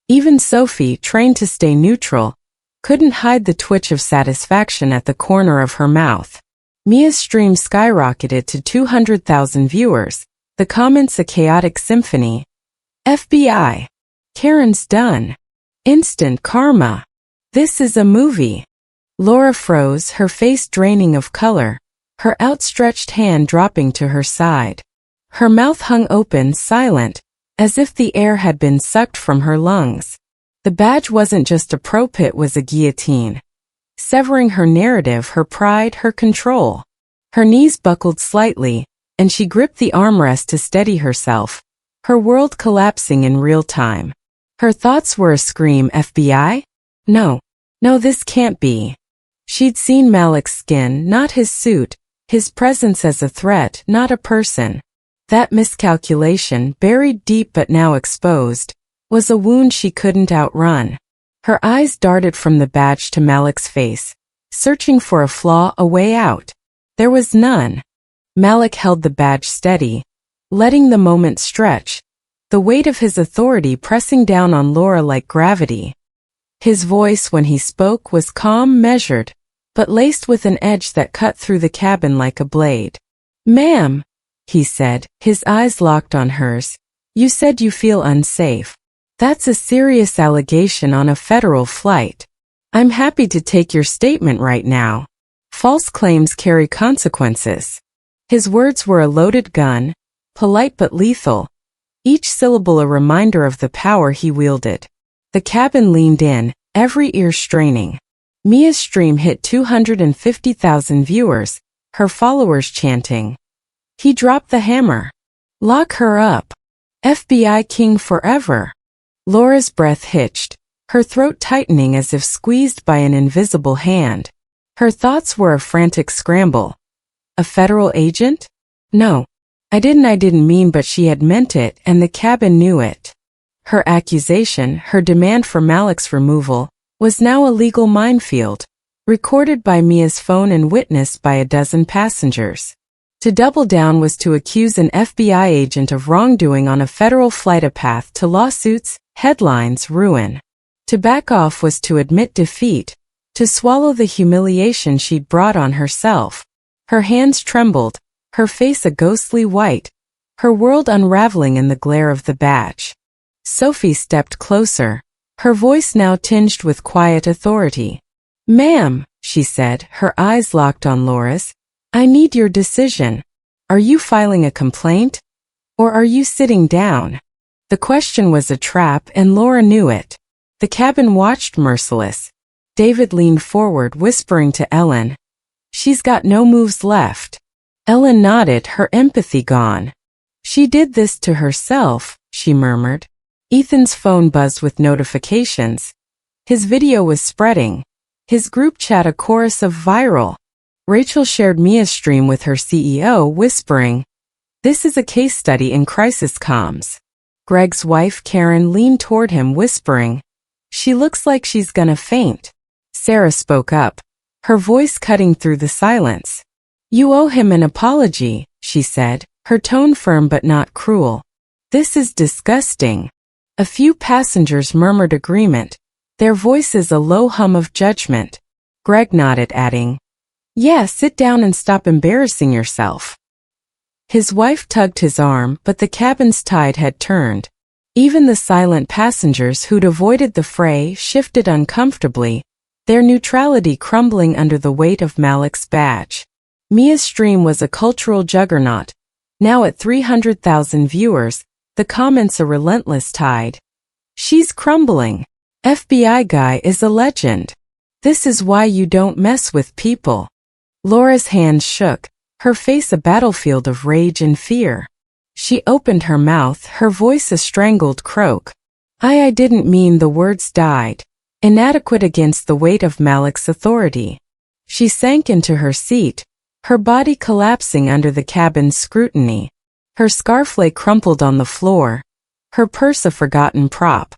Even Sophie, trained to stay neutral, couldn't hide the twitch of satisfaction at the corner of her mouth. Mia's stream skyrocketed to 200,000 viewers, the comments a chaotic symphony. FBI. Karen's done. Instant karma. This is a movie. Laura froze, her face draining of color, her outstretched hand dropping to her side. Her mouth hung open, silent, as if the air had been sucked from her lungs. The badge wasn't just a probe, it was a guillotine, severing her narrative, her pride, her control. Her knees buckled slightly, and she gripped the armrest to steady herself, her world collapsing in real time. Her thoughts were a scream, FBI? No, this can't be. She'd seen Malik's skin, not his suit, his presence as a threat, not a person. That miscalculation, buried deep but now exposed, was a wound she couldn't outrun. Her eyes darted from the badge to Malik's face, searching for a flaw, a way out. There was none. Malik held the badge steady, letting the moment stretch, the weight of his authority pressing down on Laura like gravity. His voice, when he spoke, was calm, measured, but laced with an edge that cut through the cabin like a blade. Ma'am, he said, his eyes locked on hers, you said you feel unsafe. That's a serious allegation on a federal flight. I'm happy to take your statement right now. False claims carry consequences. His words were a loaded gun, polite but lethal. each syllable a reminder of the power he wielded. The cabin leaned in, every ear straining. Mia's stream hit 250,000 viewers, her followers chanting. He dropped the hammer. Lock her up. FBI king forever. Laura's breath hitched, her throat tightening as if squeezed by an invisible hand. Her thoughts were a frantic scramble. A federal agent? No. I didn't mean, but she had meant it, and the cabin knew it. Her accusation, her demand for Malik's removal, was now a legal minefield, recorded by Mia's phone and witnessed by a dozen passengers. To double down was to accuse an FBI agent of wrongdoing on a federal flight, a path to lawsuits, headlines, ruin. To back off was to admit defeat, to swallow the humiliation she'd brought on herself. Her hands trembled, her face a ghostly white, her world unraveling in the glare of the badge. Sophie stepped closer, her voice now tinged with quiet authority. "Ma'am," she said, her eyes locked on Laura's, "I need your decision. Are you filing a complaint? Or are you sitting down?" The question was a trap, and Laura knew it. The cabin watched merciless. David leaned forward, whispering to Ellen, "She's got no moves left." Ellen nodded, her empathy gone. "She did this to herself," she murmured. Ethan's phone buzzed with notifications. His video was spreading. His group chat a chorus of viral. Rachel shared Mia's stream with her CEO, whispering, "This is a case study in crisis comms." Greg's wife, Karen, leaned toward him, whispering, "She looks like she's gonna faint." Sarah spoke up, her voice cutting through the silence. "You owe him an apology," she said, her tone firm but not cruel. "This is disgusting." A few passengers murmured agreement, their voices a low hum of judgment. Greg nodded, adding, "Yeah, sit down and stop embarrassing yourself." His wife tugged his arm, but the cabin's tide had turned. Even the silent passengers who'd avoided the fray shifted uncomfortably, their neutrality crumbling under the weight of Malik's badge. Mia's stream was a cultural juggernaut. Now at 300,000 viewers, the comments a relentless tide. "She's crumbling. FBI guy is a legend. This is why you don't mess with people." Laura's hands shook, her face a battlefield of rage and fear. She opened her mouth, her voice a strangled croak. I didn't mean." The words died, inadequate against the weight of Malik's authority. She sank into her seat, her body collapsing under the cabin's scrutiny. Her scarf lay crumpled on the floor, her purse a forgotten prop.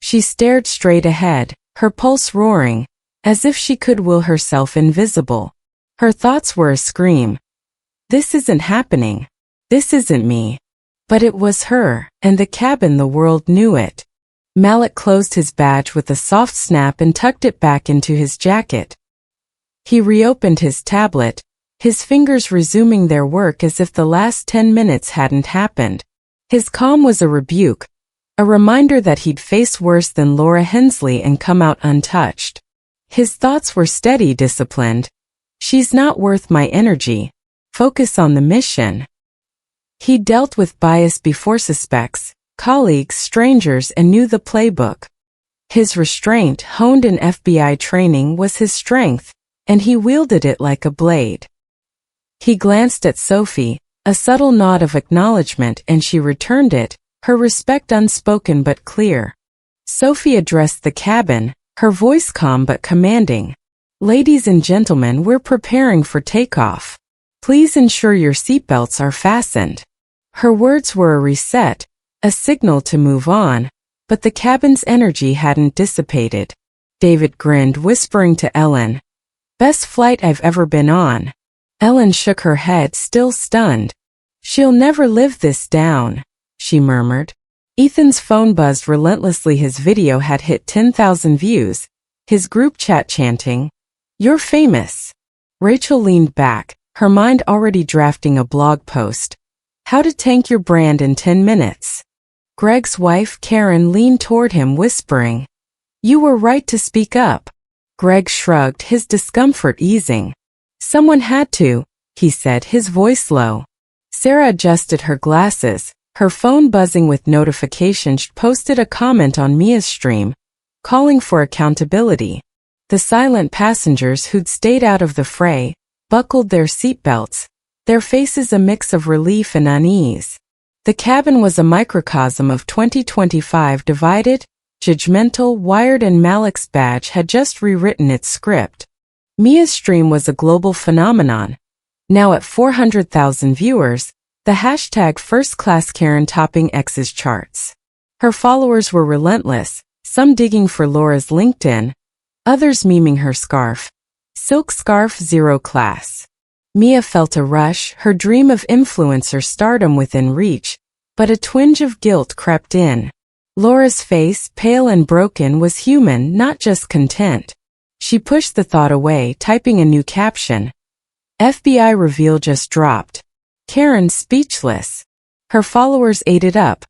She stared straight ahead, her pulse roaring, as if she could will herself invisible. Her thoughts were a scream. This isn't happening. This isn't me. But it was her, and the cabin, the world knew it. Malik closed his badge with a soft snap and tucked it back into his jacket. He reopened his tablet, his fingers resuming their work as if the last 10 minutes hadn't happened. His calm was a rebuke, a reminder that he'd face worse than Laura Hensley and come out untouched. His thoughts were steady, disciplined. She's not worth my energy. Focus on the mission. He dealt with bias before, suspects, colleagues, strangers, and knew the playbook. His restraint, honed in FBI training, was his strength, and he wielded it like a blade. He glanced at Sophie, a subtle nod of acknowledgement, and she returned it, her respect unspoken but clear. Sophie addressed the cabin, her voice calm but commanding. "Ladies and gentlemen, we're preparing for takeoff. Please ensure your seatbelts are fastened." Her words were a reset, a signal to move on, but the cabin's energy hadn't dissipated. David grinned, whispering to Ellen, "Best flight I've ever been on." Ellen shook her head, still stunned. "She'll never live this down," she murmured. Ethan's phone buzzed relentlessly. His video had hit 10,000 views, his group chat chanting, "You're famous." Rachel leaned back, her mind already drafting a blog post. How to tank your brand in 10 minutes. Greg's wife, Karen, leaned toward him, whispering, "You were right to speak up." Greg shrugged, his discomfort easing. "Someone had to," he said, his voice low. Sarah adjusted her glasses, Her phone buzzing with notifications. She posted a comment on Mia's stream, calling for accountability. The silent passengers who'd stayed out of the fray buckled their seatbelts, their faces a mix of relief and unease. The cabin was a microcosm of 2025, divided, judgmental, wired, and Malik's badge had just rewritten its script. Mia's stream was a global phenomenon. Now at 400,000 viewers, the hashtag #FirstClassKaren topping X's charts. Her followers were relentless, some digging for Laura's LinkedIn, others memeing her scarf. Silk scarf, zero class. Mia felt a rush, her dream of influencer stardom within reach, but a twinge of guilt crept in. Laura's face, pale and broken, was human, not just content. She pushed the thought away, typing a new caption. FBI reveal just dropped. Karen speechless. Her followers ate it up,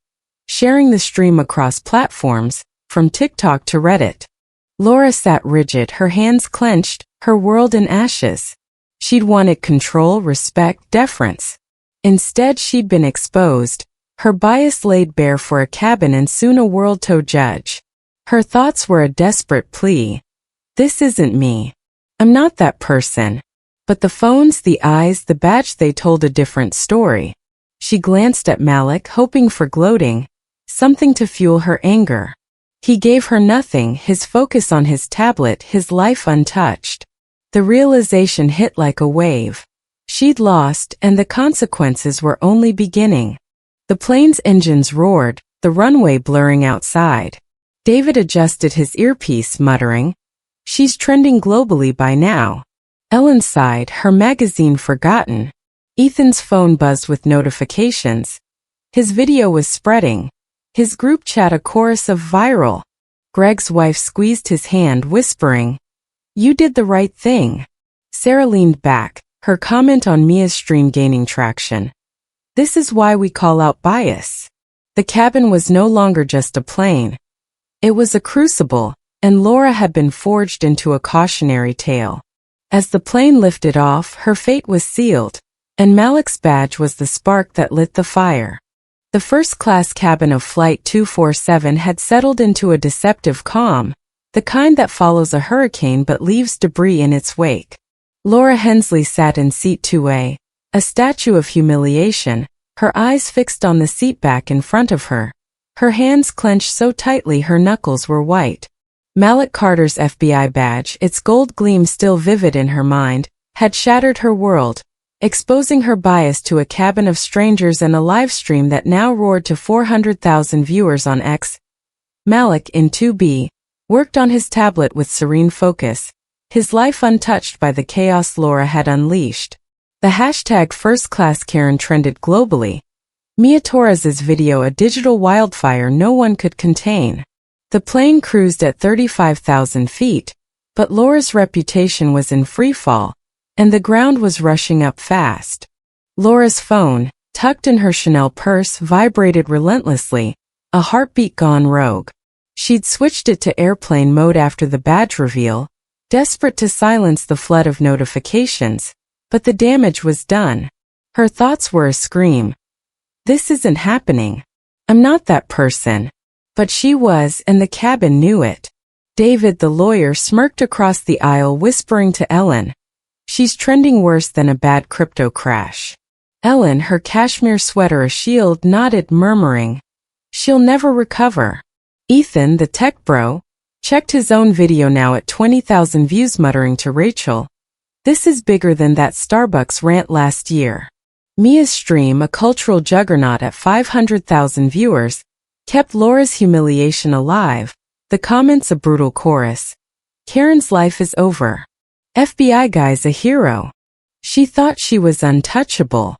sharing the stream across platforms, from TikTok to Reddit. Laura sat rigid, her hands clenched, her world in ashes. She'd wanted control, respect, deference. Instead, she'd been exposed, her bias laid bare for a cabin and soon a world to judge. Her thoughts were a desperate plea. This isn't me. I'm not that person. But the phones, the eyes, the badge, they told a different story. She glanced at Malik, hoping for gloating, something to fuel her anger. He gave her nothing, his focus on his tablet, his life untouched. The realization hit like a wave. She'd lost, and the consequences were only beginning. The plane's engines roared, the runway blurring outside. David adjusted his earpiece, muttering, "She's trending globally by now." Ellen sighed, her magazine forgotten. Ethan's phone buzzed with notifications. His video was spreading. His group chat a chorus of viral. Greg's wife squeezed his hand, whispering, "You did the right thing." Sarah leaned back, her comment on Mia's stream gaining traction. This is why we call out bias. The cabin was no longer just a plane. It was a crucible, and Laura had been forged into a cautionary tale. As the plane lifted off, her fate was sealed, and Malik's badge was the spark that lit the fire. The first-class cabin of Flight 247 had settled into a deceptive calm, the kind that follows a hurricane but leaves debris in its wake. Laura Hensley sat in seat 2A, a statue of humiliation, her eyes fixed on the seatback in front of her. Her hands clenched so tightly her knuckles were white. Malik Carter's FBI badge, its gold gleam still vivid in her mind, had shattered her world, exposing her bias to a cabin of strangers and a live stream that now roared to 400,000 viewers on X. Malik, in 2B, worked on his tablet with serene focus, his life untouched by the chaos Laura had unleashed. The hashtag #FirstClassKaren trended globally. Mia Torres's video a digital wildfire no one could contain. The plane cruised at 35,000 feet, but Laura's reputation was in freefall, and the ground was rushing up fast. Laura's phone, tucked in her Chanel purse, vibrated relentlessly, a heartbeat gone rogue. She'd switched it to airplane mode after the badge reveal, desperate to silence the flood of notifications, but the damage was done. Her thoughts were a scream. This isn't happening. I'm not that person. But she was, and the cabin knew it. David, the lawyer, smirked across the aisle, whispering to Ellen, "She's trending worse than a bad crypto crash." Ellen, her cashmere sweater a shield, nodded, murmuring, "She'll never recover." Ethan, the tech bro, checked his own video now at 20,000 views, muttering to Rachel, "This is bigger than that Starbucks rant last year." Mia's stream, a cultural juggernaut at 500,000 viewers, kept Laura's humiliation alive, the comments a brutal chorus. Karen's life is over. FBI guy's a hero. She thought she was untouchable.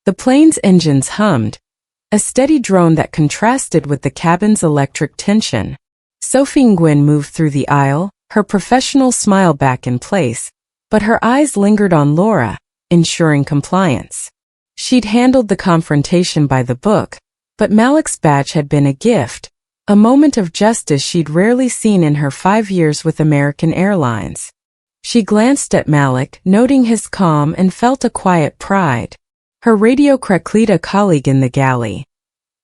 The plane's engines hummed, a steady drone that contrasted with the cabin's electric tension. Sophie Nguyen moved through the aisle, her professional smile back in place, but her eyes lingered on Laura, ensuring compliance. She'd handled the confrontation by the book, but Malik's badge had been a gift, a moment of justice she'd rarely seen in her 5 years with American Airlines. She glanced at Malik, noting his calm, and felt a quiet pride. Her Radio Cracklita colleague in the galley.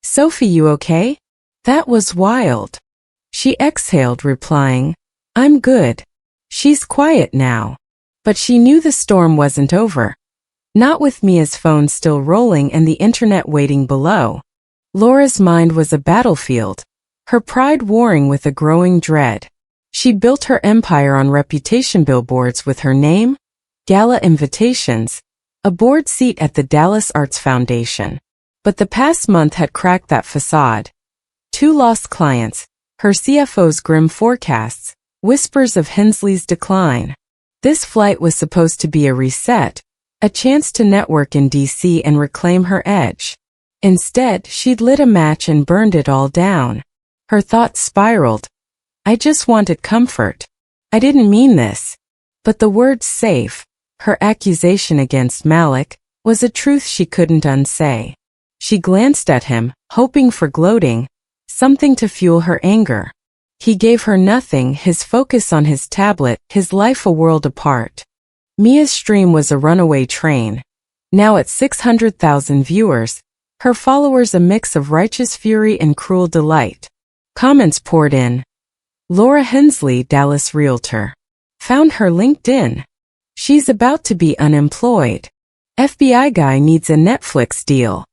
Sophie, you okay? That was wild. She exhaled, replying, I'm good. She's quiet now. But she knew the storm wasn't over. Not with Mia's phone still rolling and the internet waiting below. Laura's mind was a battlefield, her pride warring with a growing dread. She'd built her empire on reputation billboards with her name, gala invitations, a board seat at the Dallas Arts Foundation. But the past month had cracked that facade. 2 lost clients, her CFO's grim forecasts, whispers of Hensley's decline. This flight was supposed to be a reset, a chance to network in DC and reclaim her edge. Instead, she'd lit a match and burned it all down. Her thoughts spiraled. I just wanted comfort. I didn't mean this. But the word safe, her accusation against Malik, was a truth she couldn't unsay. She glanced at him, hoping for gloating, something to fuel her anger. He gave her nothing, his focus on his tablet, his life a world apart. Mia's stream was a runaway train. Now at 600,000 viewers, her followers a mix of righteous fury and cruel delight. Comments poured in. Laura Hensley, Dallas realtor. Found her LinkedIn. She's about to be unemployed. FBI guy needs a Netflix deal.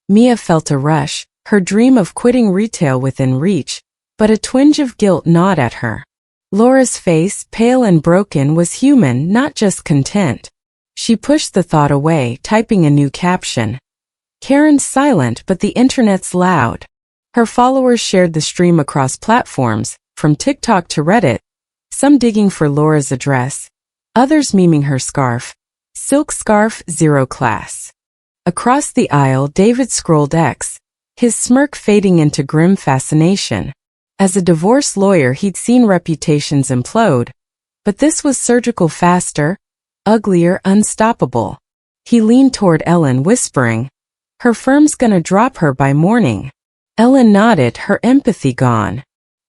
Mia felt a rush, her dream of quitting retail within reach, but a twinge of guilt gnawed at her. Laura's face, pale and broken, was human, not just content. She pushed the thought away, typing a new caption. Karen's silent, but the internet's loud. Her followers shared the stream across platforms, from TikTok to Reddit, some digging for Laura's address, others memeing her scarf. Silk scarf, 0 class. Across the aisle, David scrolled X, his smirk fading into grim fascination. As a divorce lawyer, he'd seen reputations implode, but this was surgical, faster, uglier, unstoppable. He leaned toward Ellen, whispering, her firm's gonna drop her by morning. Ellen nodded, her empathy gone.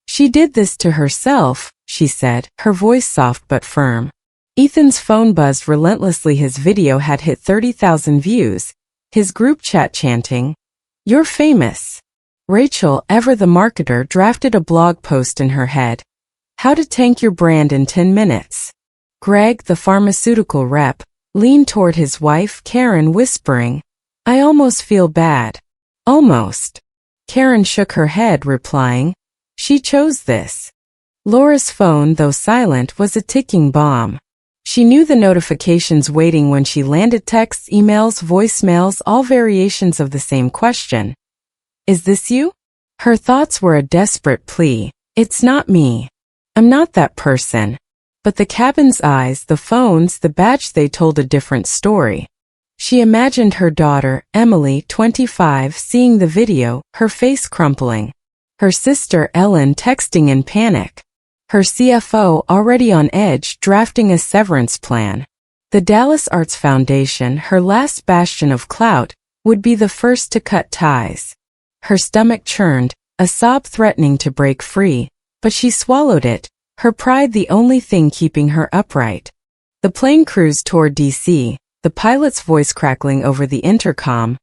She did this to herself, she said, her voice soft but firm. Ethan's phone buzzed relentlessly. His video had hit 30,000 views, his group chat chanting, You're famous. Rachel, ever the marketer, drafted a blog post in her head. How to tank your brand in 10 minutes. Greg, the pharmaceutical rep, leaned toward his wife, Karen, whispering, I almost feel bad. Almost. Karen shook her head, replying, She chose this. Laura's phone, though silent, was a ticking bomb. She knew the notifications waiting when she landed: texts, emails, voicemails, all variations of the same question. Is this you? Her thoughts were a desperate plea. It's not me. I'm not that person. But the cabin's eyes, the phones, the badge, they told a different story. She imagined her daughter, Emily, 25, seeing the video, her face crumpling. Her sister, Ellen, texting in panic. Her CFO, already on edge, drafting a severance plan. The Dallas Arts Foundation, her last bastion of clout, would be the first to cut ties. Her stomach churned, a sob threatening to break free, but she swallowed it, her pride the only thing keeping her upright. The plane cruised toward DC, the pilot's voice crackling over the intercom.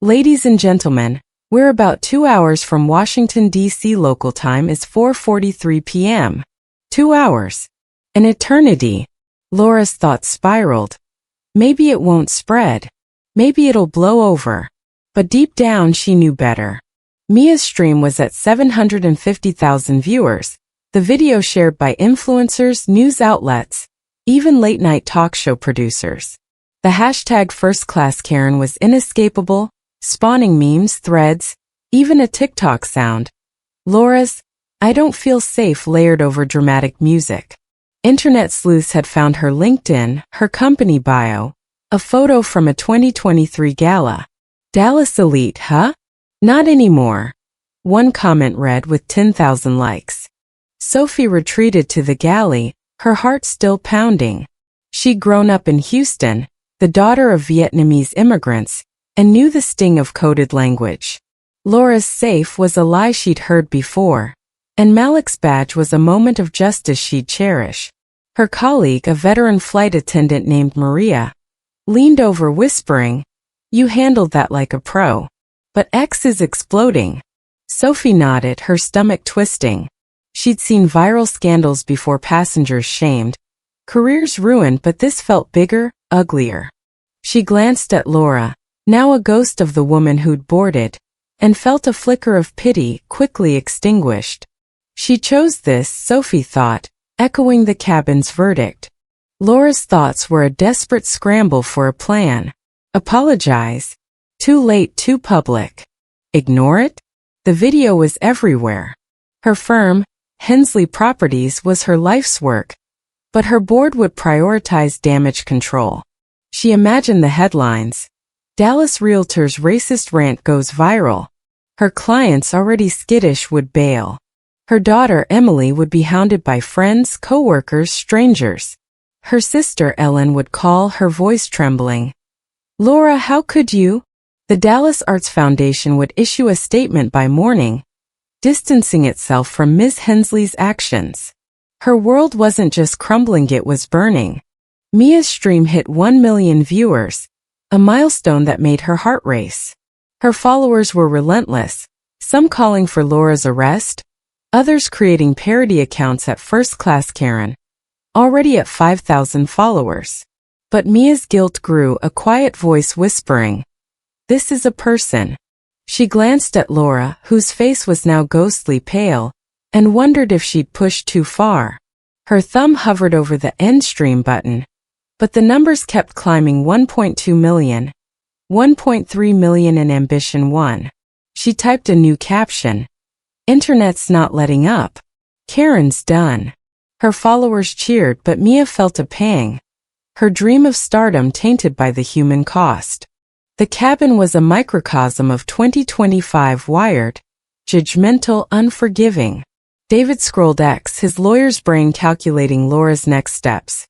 Ladies and gentlemen, we're about 2 hours from Washington, D.C. Local time is 4:43 p.m. 2 hours. An eternity. Laura's thoughts spiraled. Maybe it won't spread. Maybe it'll blow over. But deep down she knew better. Mia's stream was at 750,000 viewers, the video shared by influencers, news outlets, even late-night talk show producers. The hashtag #FirstClassKaren was inescapable, spawning memes, threads, even a TikTok sound. Laura's I don't feel safe layered over dramatic music. Internet sleuths had found her LinkedIn, her company bio, a photo from a 2023 gala. Dallas Elite, huh? Not anymore. One comment read with 10,000 likes. Sophie retreated to the galley, her heart still pounding. She'd grown up in Houston, the daughter of Vietnamese immigrants, and knew the sting of coded language. Laura's safe was a lie she'd heard before, and Malik's badge was a moment of justice she'd cherish. Her colleague, a veteran flight attendant named Maria, leaned over whispering, You handled that like a pro. But X is exploding. Sophie nodded, her stomach twisting. She'd seen viral scandals before, passengers shamed, careers ruined, but this felt bigger, uglier. She glanced at Laura, now a ghost of the woman who'd boarded, and felt a flicker of pity, quickly extinguished. She chose this, Sophie thought, echoing the cabin's verdict. Laura's thoughts were a desperate scramble for a plan. Apologize. Too late, too public. Ignore it? The video was everywhere. Her firm, Hensley Properties, was her life's work, but her board would prioritize damage control. She imagined the headlines. Dallas realtor's racist rant goes viral. Her clients, already skittish, would bail. Her daughter, Emily, would be hounded by friends, co-workers, strangers. Her sister, Ellen, would call, her voice trembling. Laura, how could you? The Dallas Arts Foundation would issue a statement by morning, distancing itself from Ms. Hensley's actions. Her world wasn't just crumbling, it was burning. Mia's stream hit 1 million viewers, a milestone that made her heart race. Her followers were relentless, some calling for Laura's arrest, others creating parody accounts at First Class Karen, already at 5,000 followers. But Mia's guilt grew, a quiet voice whispering, "This is a person." She glanced at Laura, whose face was now ghostly pale, and wondered if she'd pushed too far. Her thumb hovered over the end stream button, but the numbers kept climbing. 1.2 million, 1.3 million, and ambition 1. She typed a new caption. Internet's not letting up. Karen's done. Her followers cheered, but Mia felt a pang. Her dream of stardom tainted by the human cost. The cabin was a microcosm of 2025, wired, judgmental, unforgiving. David scrolled X, his lawyer's brain calculating Laura's next steps.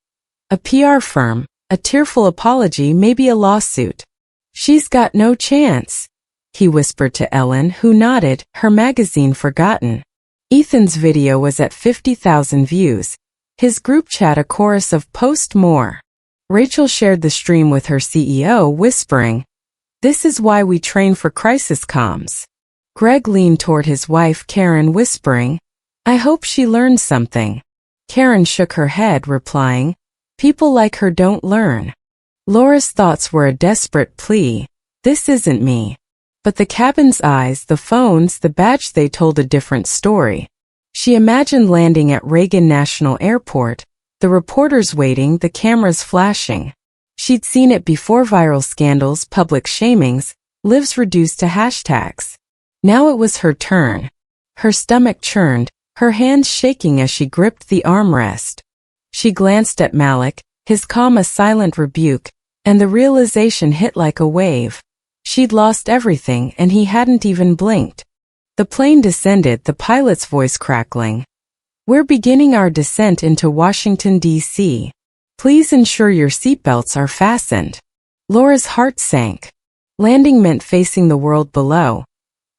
A PR firm, a tearful apology, maybe a lawsuit. She's got no chance, he whispered to Ellen, who nodded, her magazine forgotten. Ethan's video was at 50,000 views, his group chat a chorus of "post more." Rachel shared the stream with her CEO, whispering, "This is why we train for crisis comms." Greg leaned toward his wife, Karen, whispering, "I hope she learned something." Karen shook her head, replying, "People like her don't learn." Laura's thoughts were a desperate plea. This isn't me. But the cabin's eyes, the phones, the badge, they told a different story. She imagined landing at Reagan National Airport, the reporters waiting, the cameras flashing. She'd seen it before: viral scandals, public shamings, lives reduced to hashtags. Now it was her turn. Her stomach churned, her hands shaking as she gripped the armrest. She glanced at Malik, his calm a silent rebuke, and the realization hit like a wave. She'd lost everything, and he hadn't even blinked. The plane descended, the pilot's voice crackling. "We're beginning our descent into Washington, D.C. Please ensure your seatbelts are fastened." Laura's heart sank. Landing meant facing the world below.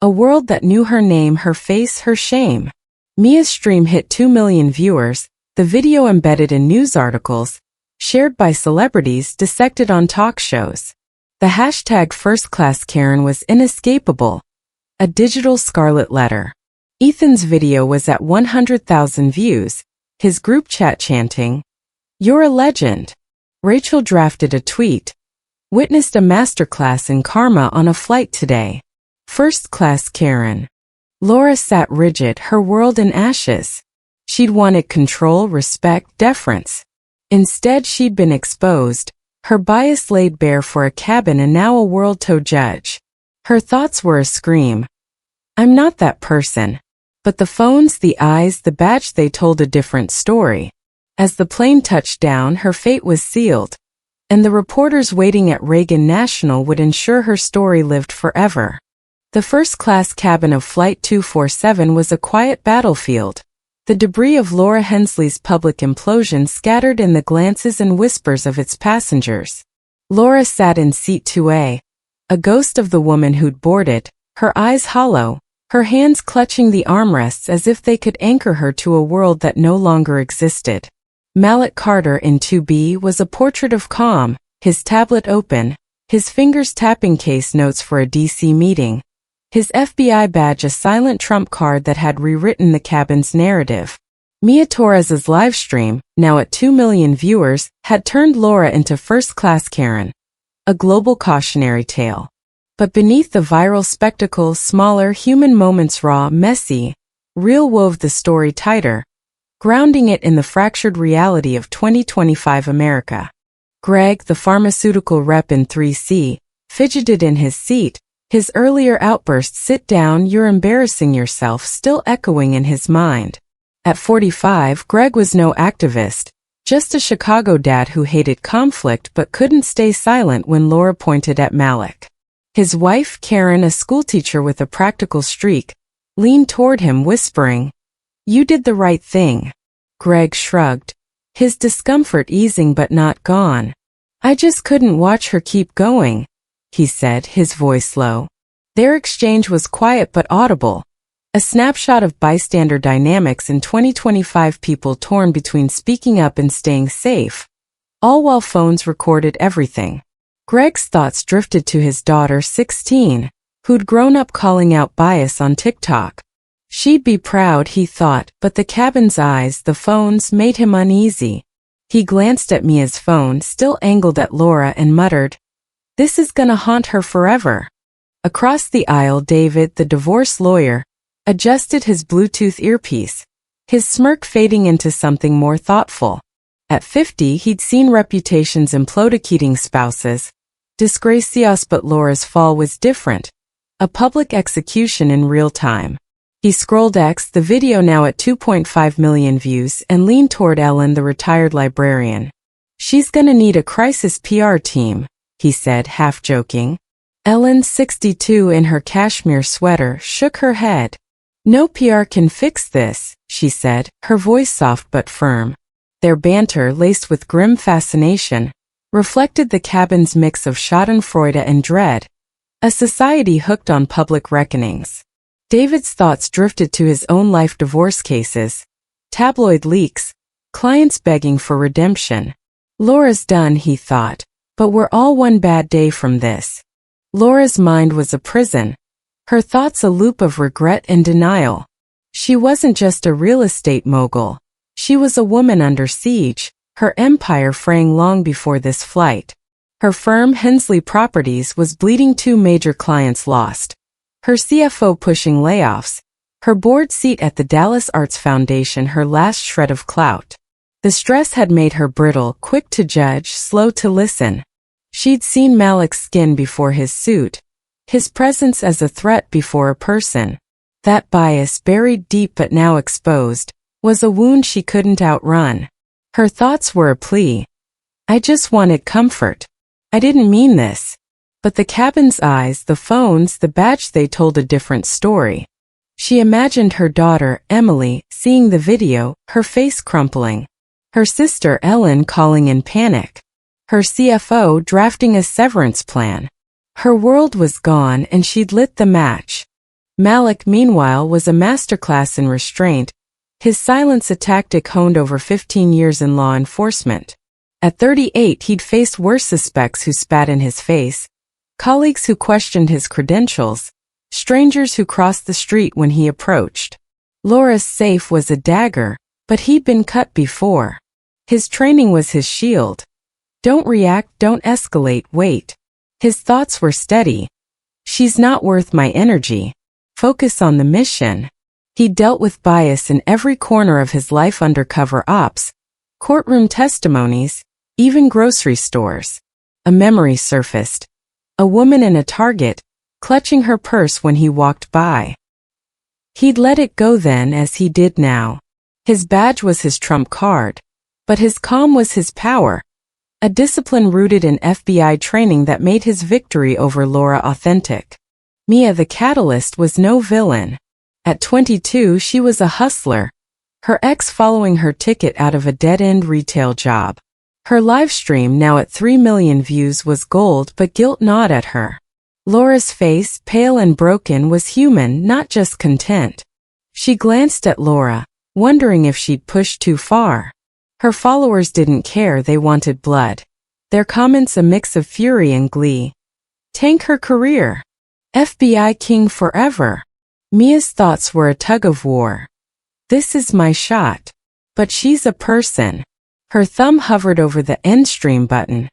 A world that knew her name, her face, her shame. Mia's stream hit 2 million viewers, the video embedded in news articles, shared by celebrities, dissected on talk shows. The hashtag First Class Karen was inescapable, a digital scarlet letter. Ethan's video was at 100,000 views, his group chat chanting, "You're a legend." Rachel drafted a tweet. "Witnessed a masterclass in karma on a flight today. First Class Karen." Laura sat rigid, her world in ashes. She'd wanted control, respect, deference. Instead, she'd been exposed, her bias laid bare for a cabin and now a world to judge. Her thoughts were a scream. "I'm not that person." But the phones, the eyes, the badge, they told a different story. As the plane touched down, her fate was sealed, and the reporters waiting at Reagan National would ensure her story lived forever. The first-class cabin of Flight 247 was a quiet battlefield. The debris of Laura Hensley's public implosion scattered in the glances and whispers of its passengers. Laura sat in seat 2A, a ghost of the woman who'd boarded, her eyes hollow, her hands clutching the armrests as if they could anchor her to a world that no longer existed. Malik Carter in 2B was a portrait of calm, his tablet open, his fingers tapping case notes for a DC meeting, His FBI badge a silent trump card that had rewritten the cabin's narrative. Mia Torres's livestream, now at 2 million viewers, had turned Laura into first-class Karen. A global cautionary tale. But beneath the viral spectacle, smaller human moments, raw, messy, real, wove the story tighter, grounding it in the fractured reality of 2025 America. Greg, the pharmaceutical rep in 3C, fidgeted in his seat, his earlier outburst, "Sit down, you're embarrassing yourself," still echoing in his mind. At 45, Greg was no activist, just a Chicago dad who hated conflict but couldn't stay silent when Laura pointed at Malik. His wife, Karen, a schoolteacher with a practical streak, leaned toward him whispering, "You did the right thing." Greg shrugged, his discomfort easing but not gone. "I just couldn't watch her keep going," he said, his voice low. Their exchange was quiet but audible, a snapshot of bystander dynamics in 2025, people torn between speaking up and staying safe, all while phones recorded everything. Greg's thoughts drifted to his daughter, 16, who'd grown up calling out bias on TikTok. She'd be proud, he thought, but the cabin's eyes, the phones, made him uneasy. He glanced at Mia's phone, still angled at Laura, and muttered, "This is gonna haunt her forever." Across the aisle, David, the divorce lawyer, adjusted his Bluetooth earpiece, his smirk fading into something more thoughtful. At 50, he'd seen reputations implode, cheating spouses, disgracious, but Laura's fall was different, a public execution in real time. He scrolled X, the video now at 2.5 million views, and leaned toward Ellen, the retired librarian. "She's gonna need a crisis PR team," he said, half joking. Ellen, 62, in her cashmere sweater, shook her head. "No PR can fix this," she said, her voice soft but firm. Their banter, laced with grim fascination, reflected the cabin's mix of schadenfreude and dread, a society hooked on public reckonings. David's thoughts drifted to his own life, divorce cases, tabloid leaks, clients begging for redemption. Laura's done, he thought, but we're all one bad day from this. Laura's mind was a prison, her thoughts a loop of regret and denial. She wasn't just a real estate mogul. She was a woman under siege, her empire fraying long before this flight. Her firm, Hensley Properties, was bleeding, 2 major clients lost. Her CFO pushing layoffs, her board seat at the Dallas Arts Foundation her last shred of clout. The stress had made her brittle, quick to judge, slow to listen. She'd seen Malik's skin before his suit, his presence as a threat before a person. That bias, buried deep but now exposed, was a wound she couldn't outrun. Her thoughts were a plea. "I just wanted comfort. I didn't mean this." But the cabin's eyes, the phones, the badge, they told a different story. She imagined her daughter, Emily, seeing the video, her face crumpling. Her sister, Ellen, calling in panic. Her CFO drafting a severance plan. Her world was gone and she'd lit the match. Malik, meanwhile, was a masterclass in restraint, his silence a tactic honed over 15 years in law enforcement. At 38, he'd faced worse suspects who spat in his face, colleagues who questioned his credentials, strangers who crossed the street when he approached. Laura's safe was a dagger, but he'd been cut before. His training was his shield. Don't react, don't escalate, wait. His thoughts were steady. She's not worth my energy. Focus on the mission. He dealt with bias in every corner of his life, undercover ops, courtroom testimonies, even grocery stores. A memory surfaced. A woman in a Target, clutching her purse when he walked by. He'd let it go then as he did now. His badge was his trump card, but his calm was his power. A discipline rooted in FBI training that made his victory over Laura authentic. Mia, the catalyst, was no villain. At 22, she was a hustler, her ex following her ticket out of a dead-end retail job. Her livestream, now at 3 million views, was gold, but guilt gnawed at her. Laura's face, pale and broken, was human, not just content. She glanced at Laura, wondering if she'd pushed too far. Her followers didn't care, they wanted blood. Their comments a mix of fury and glee. Tank her career. FBI king forever. Mia's thoughts were a tug-of-war. This is my shot. But she's a person. Her thumb hovered over the end stream button.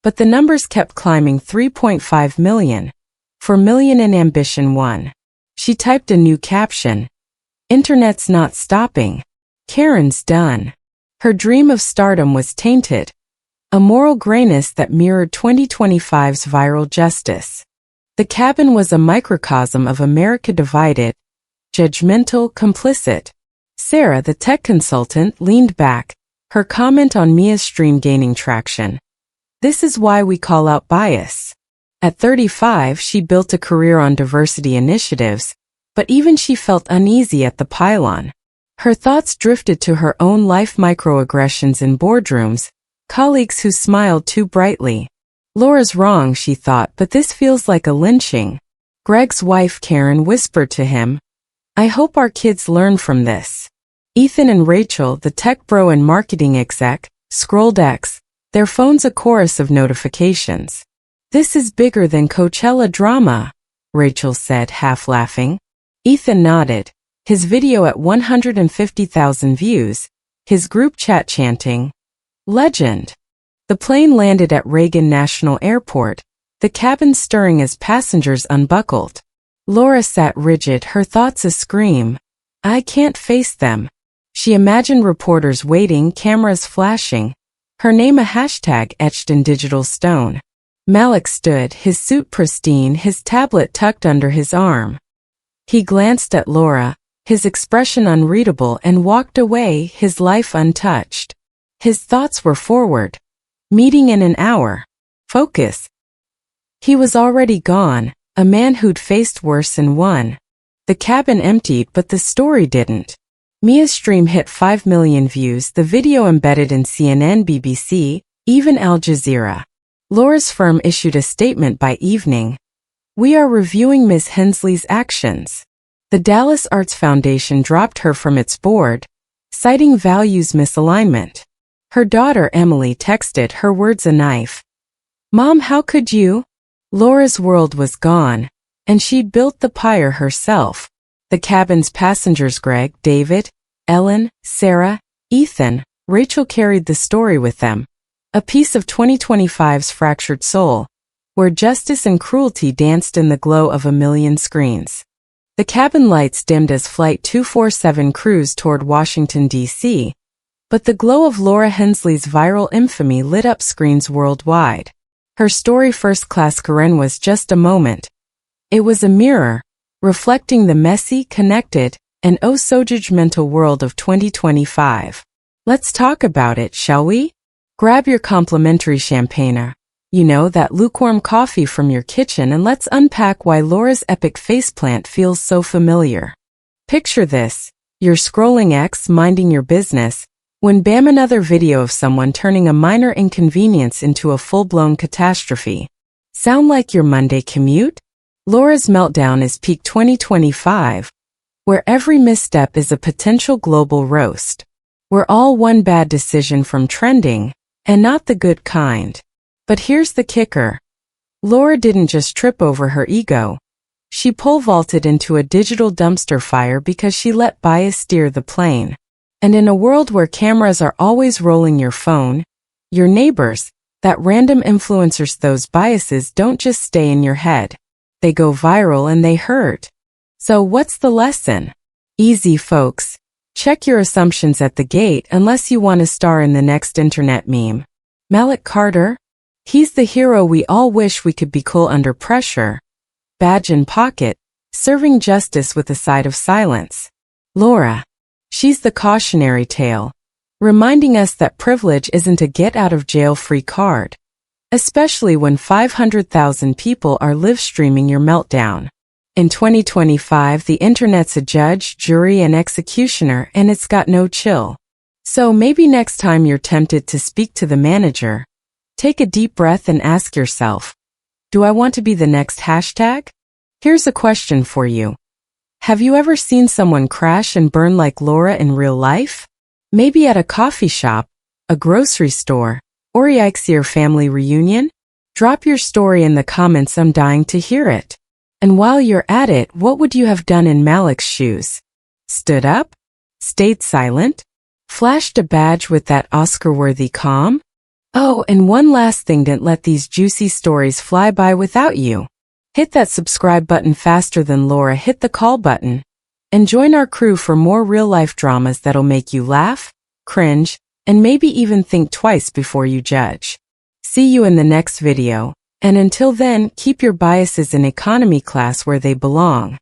But the numbers kept climbing. 3.5 million. 4 million in ambition 1. She typed a new caption. Internet's not stopping. Karen's done. Her dream of stardom was tainted. A moral grayness that mirrored 2025's viral justice. The cabin was a microcosm of America divided, judgmental, complicit. Sarah, the tech consultant, leaned back, her comment on Mia's stream gaining traction. This is why we call out bias. At 35, she built a career on diversity initiatives, but even she felt uneasy at the pylon. Her thoughts drifted to her own life, microaggressions in boardrooms, colleagues who smiled too brightly. Laura's wrong, she thought, but this feels like a lynching. Greg's wife Karen whispered to him, I hope our kids learn from this. Ethan and Rachel, the tech bro and marketing exec, scrolled X, their phones a chorus of notifications. This is bigger than Coachella drama, Rachel said, half laughing. Ethan nodded, his video at 150,000 views, his group chat chanting, Legend. The plane landed at Reagan National Airport, the cabin stirring as passengers unbuckled. Laura sat rigid, her thoughts a scream. I can't face them. She imagined reporters waiting, cameras flashing, her name a hashtag etched in digital stone. Malik stood, his suit pristine, his tablet tucked under his arm. He glanced at Laura, his expression unreadable, and walked away, his life untouched. His thoughts were forward. Meeting in an hour. Focus. He was already gone, a man who'd faced worse and won. The cabin emptied, but the story didn't. Mia's stream hit 5 million views, the video embedded in CNN, BBC, even Al Jazeera. Laura's firm issued a statement by evening. We are reviewing Ms. Hensley's actions. The Dallas Arts Foundation dropped her from its board, citing values misalignment. Her daughter Emily texted, her words a knife. Mom, how could you? Laura's world was gone, and she'd built the pyre herself. The cabin's passengers Greg, David, Ellen, Sarah, Ethan, Rachel carried the story with them. A piece of 2025's fractured soul, where justice and cruelty danced in the glow of a million screens. The cabin lights dimmed as Flight 247 cruised toward Washington, D.C., but the glow of Laura Hensley's viral infamy lit up screens worldwide. Her story, First Class Karen, was just a moment. It was a mirror, reflecting the messy, connected, and oh so judgmental world of 2025. Let's talk about it, shall we? Grab your complimentary champagne, you know, that lukewarm coffee from your kitchen, and let's unpack why Laura's epic faceplant feels so familiar. Picture this, you're scrolling X, minding your business, when bam, another video of someone turning a minor inconvenience into a full-blown catastrophe. Sound like your Monday commute? Laura's meltdown is peak 2025, where every misstep is a potential global roast. We're all one bad decision from trending, and not the good kind. But here's the kicker. Laura didn't just trip over her ego. She pole vaulted into a digital dumpster fire because she let bias steer the plane. And in a world where cameras are always rolling your phone, your neighbors, that random influencers, those biases don't just stay in your head. They go viral and they hurt. So what's the lesson? Easy, folks. Check your assumptions at the gate unless you want to star in the next internet meme. Malik Carter? He's the hero we all wish we could be. Cool under pressure. Badge in pocket, serving justice with a side of silence. Laura. She's the cautionary tale, reminding us that privilege isn't a get-out-of-jail-free card, especially when 500,000 people are live-streaming your meltdown. In 2025, the internet's a judge, jury, and executioner, and it's got no chill. So maybe next time you're tempted to speak to the manager, take a deep breath and ask yourself, do I want to be the next hashtag? Here's a question for you. Have you ever seen someone crash and burn like Laura in real life? Maybe at a coffee shop, a grocery store, or yikes, your family reunion? Drop your story in the comments, I'm dying to hear it. And while you're at it, what would you have done in Malik's shoes? Stood up? Stayed silent? Flashed a badge with that Oscar-worthy calm? Oh, and one last thing, didn't let these juicy stories fly by without you. Hit that subscribe button faster than Laura hit the call button. And join our crew for more real-life dramas that'll make you laugh, cringe, and maybe even think twice before you judge. See you in the next video, and until then, keep your biases in economy class where they belong.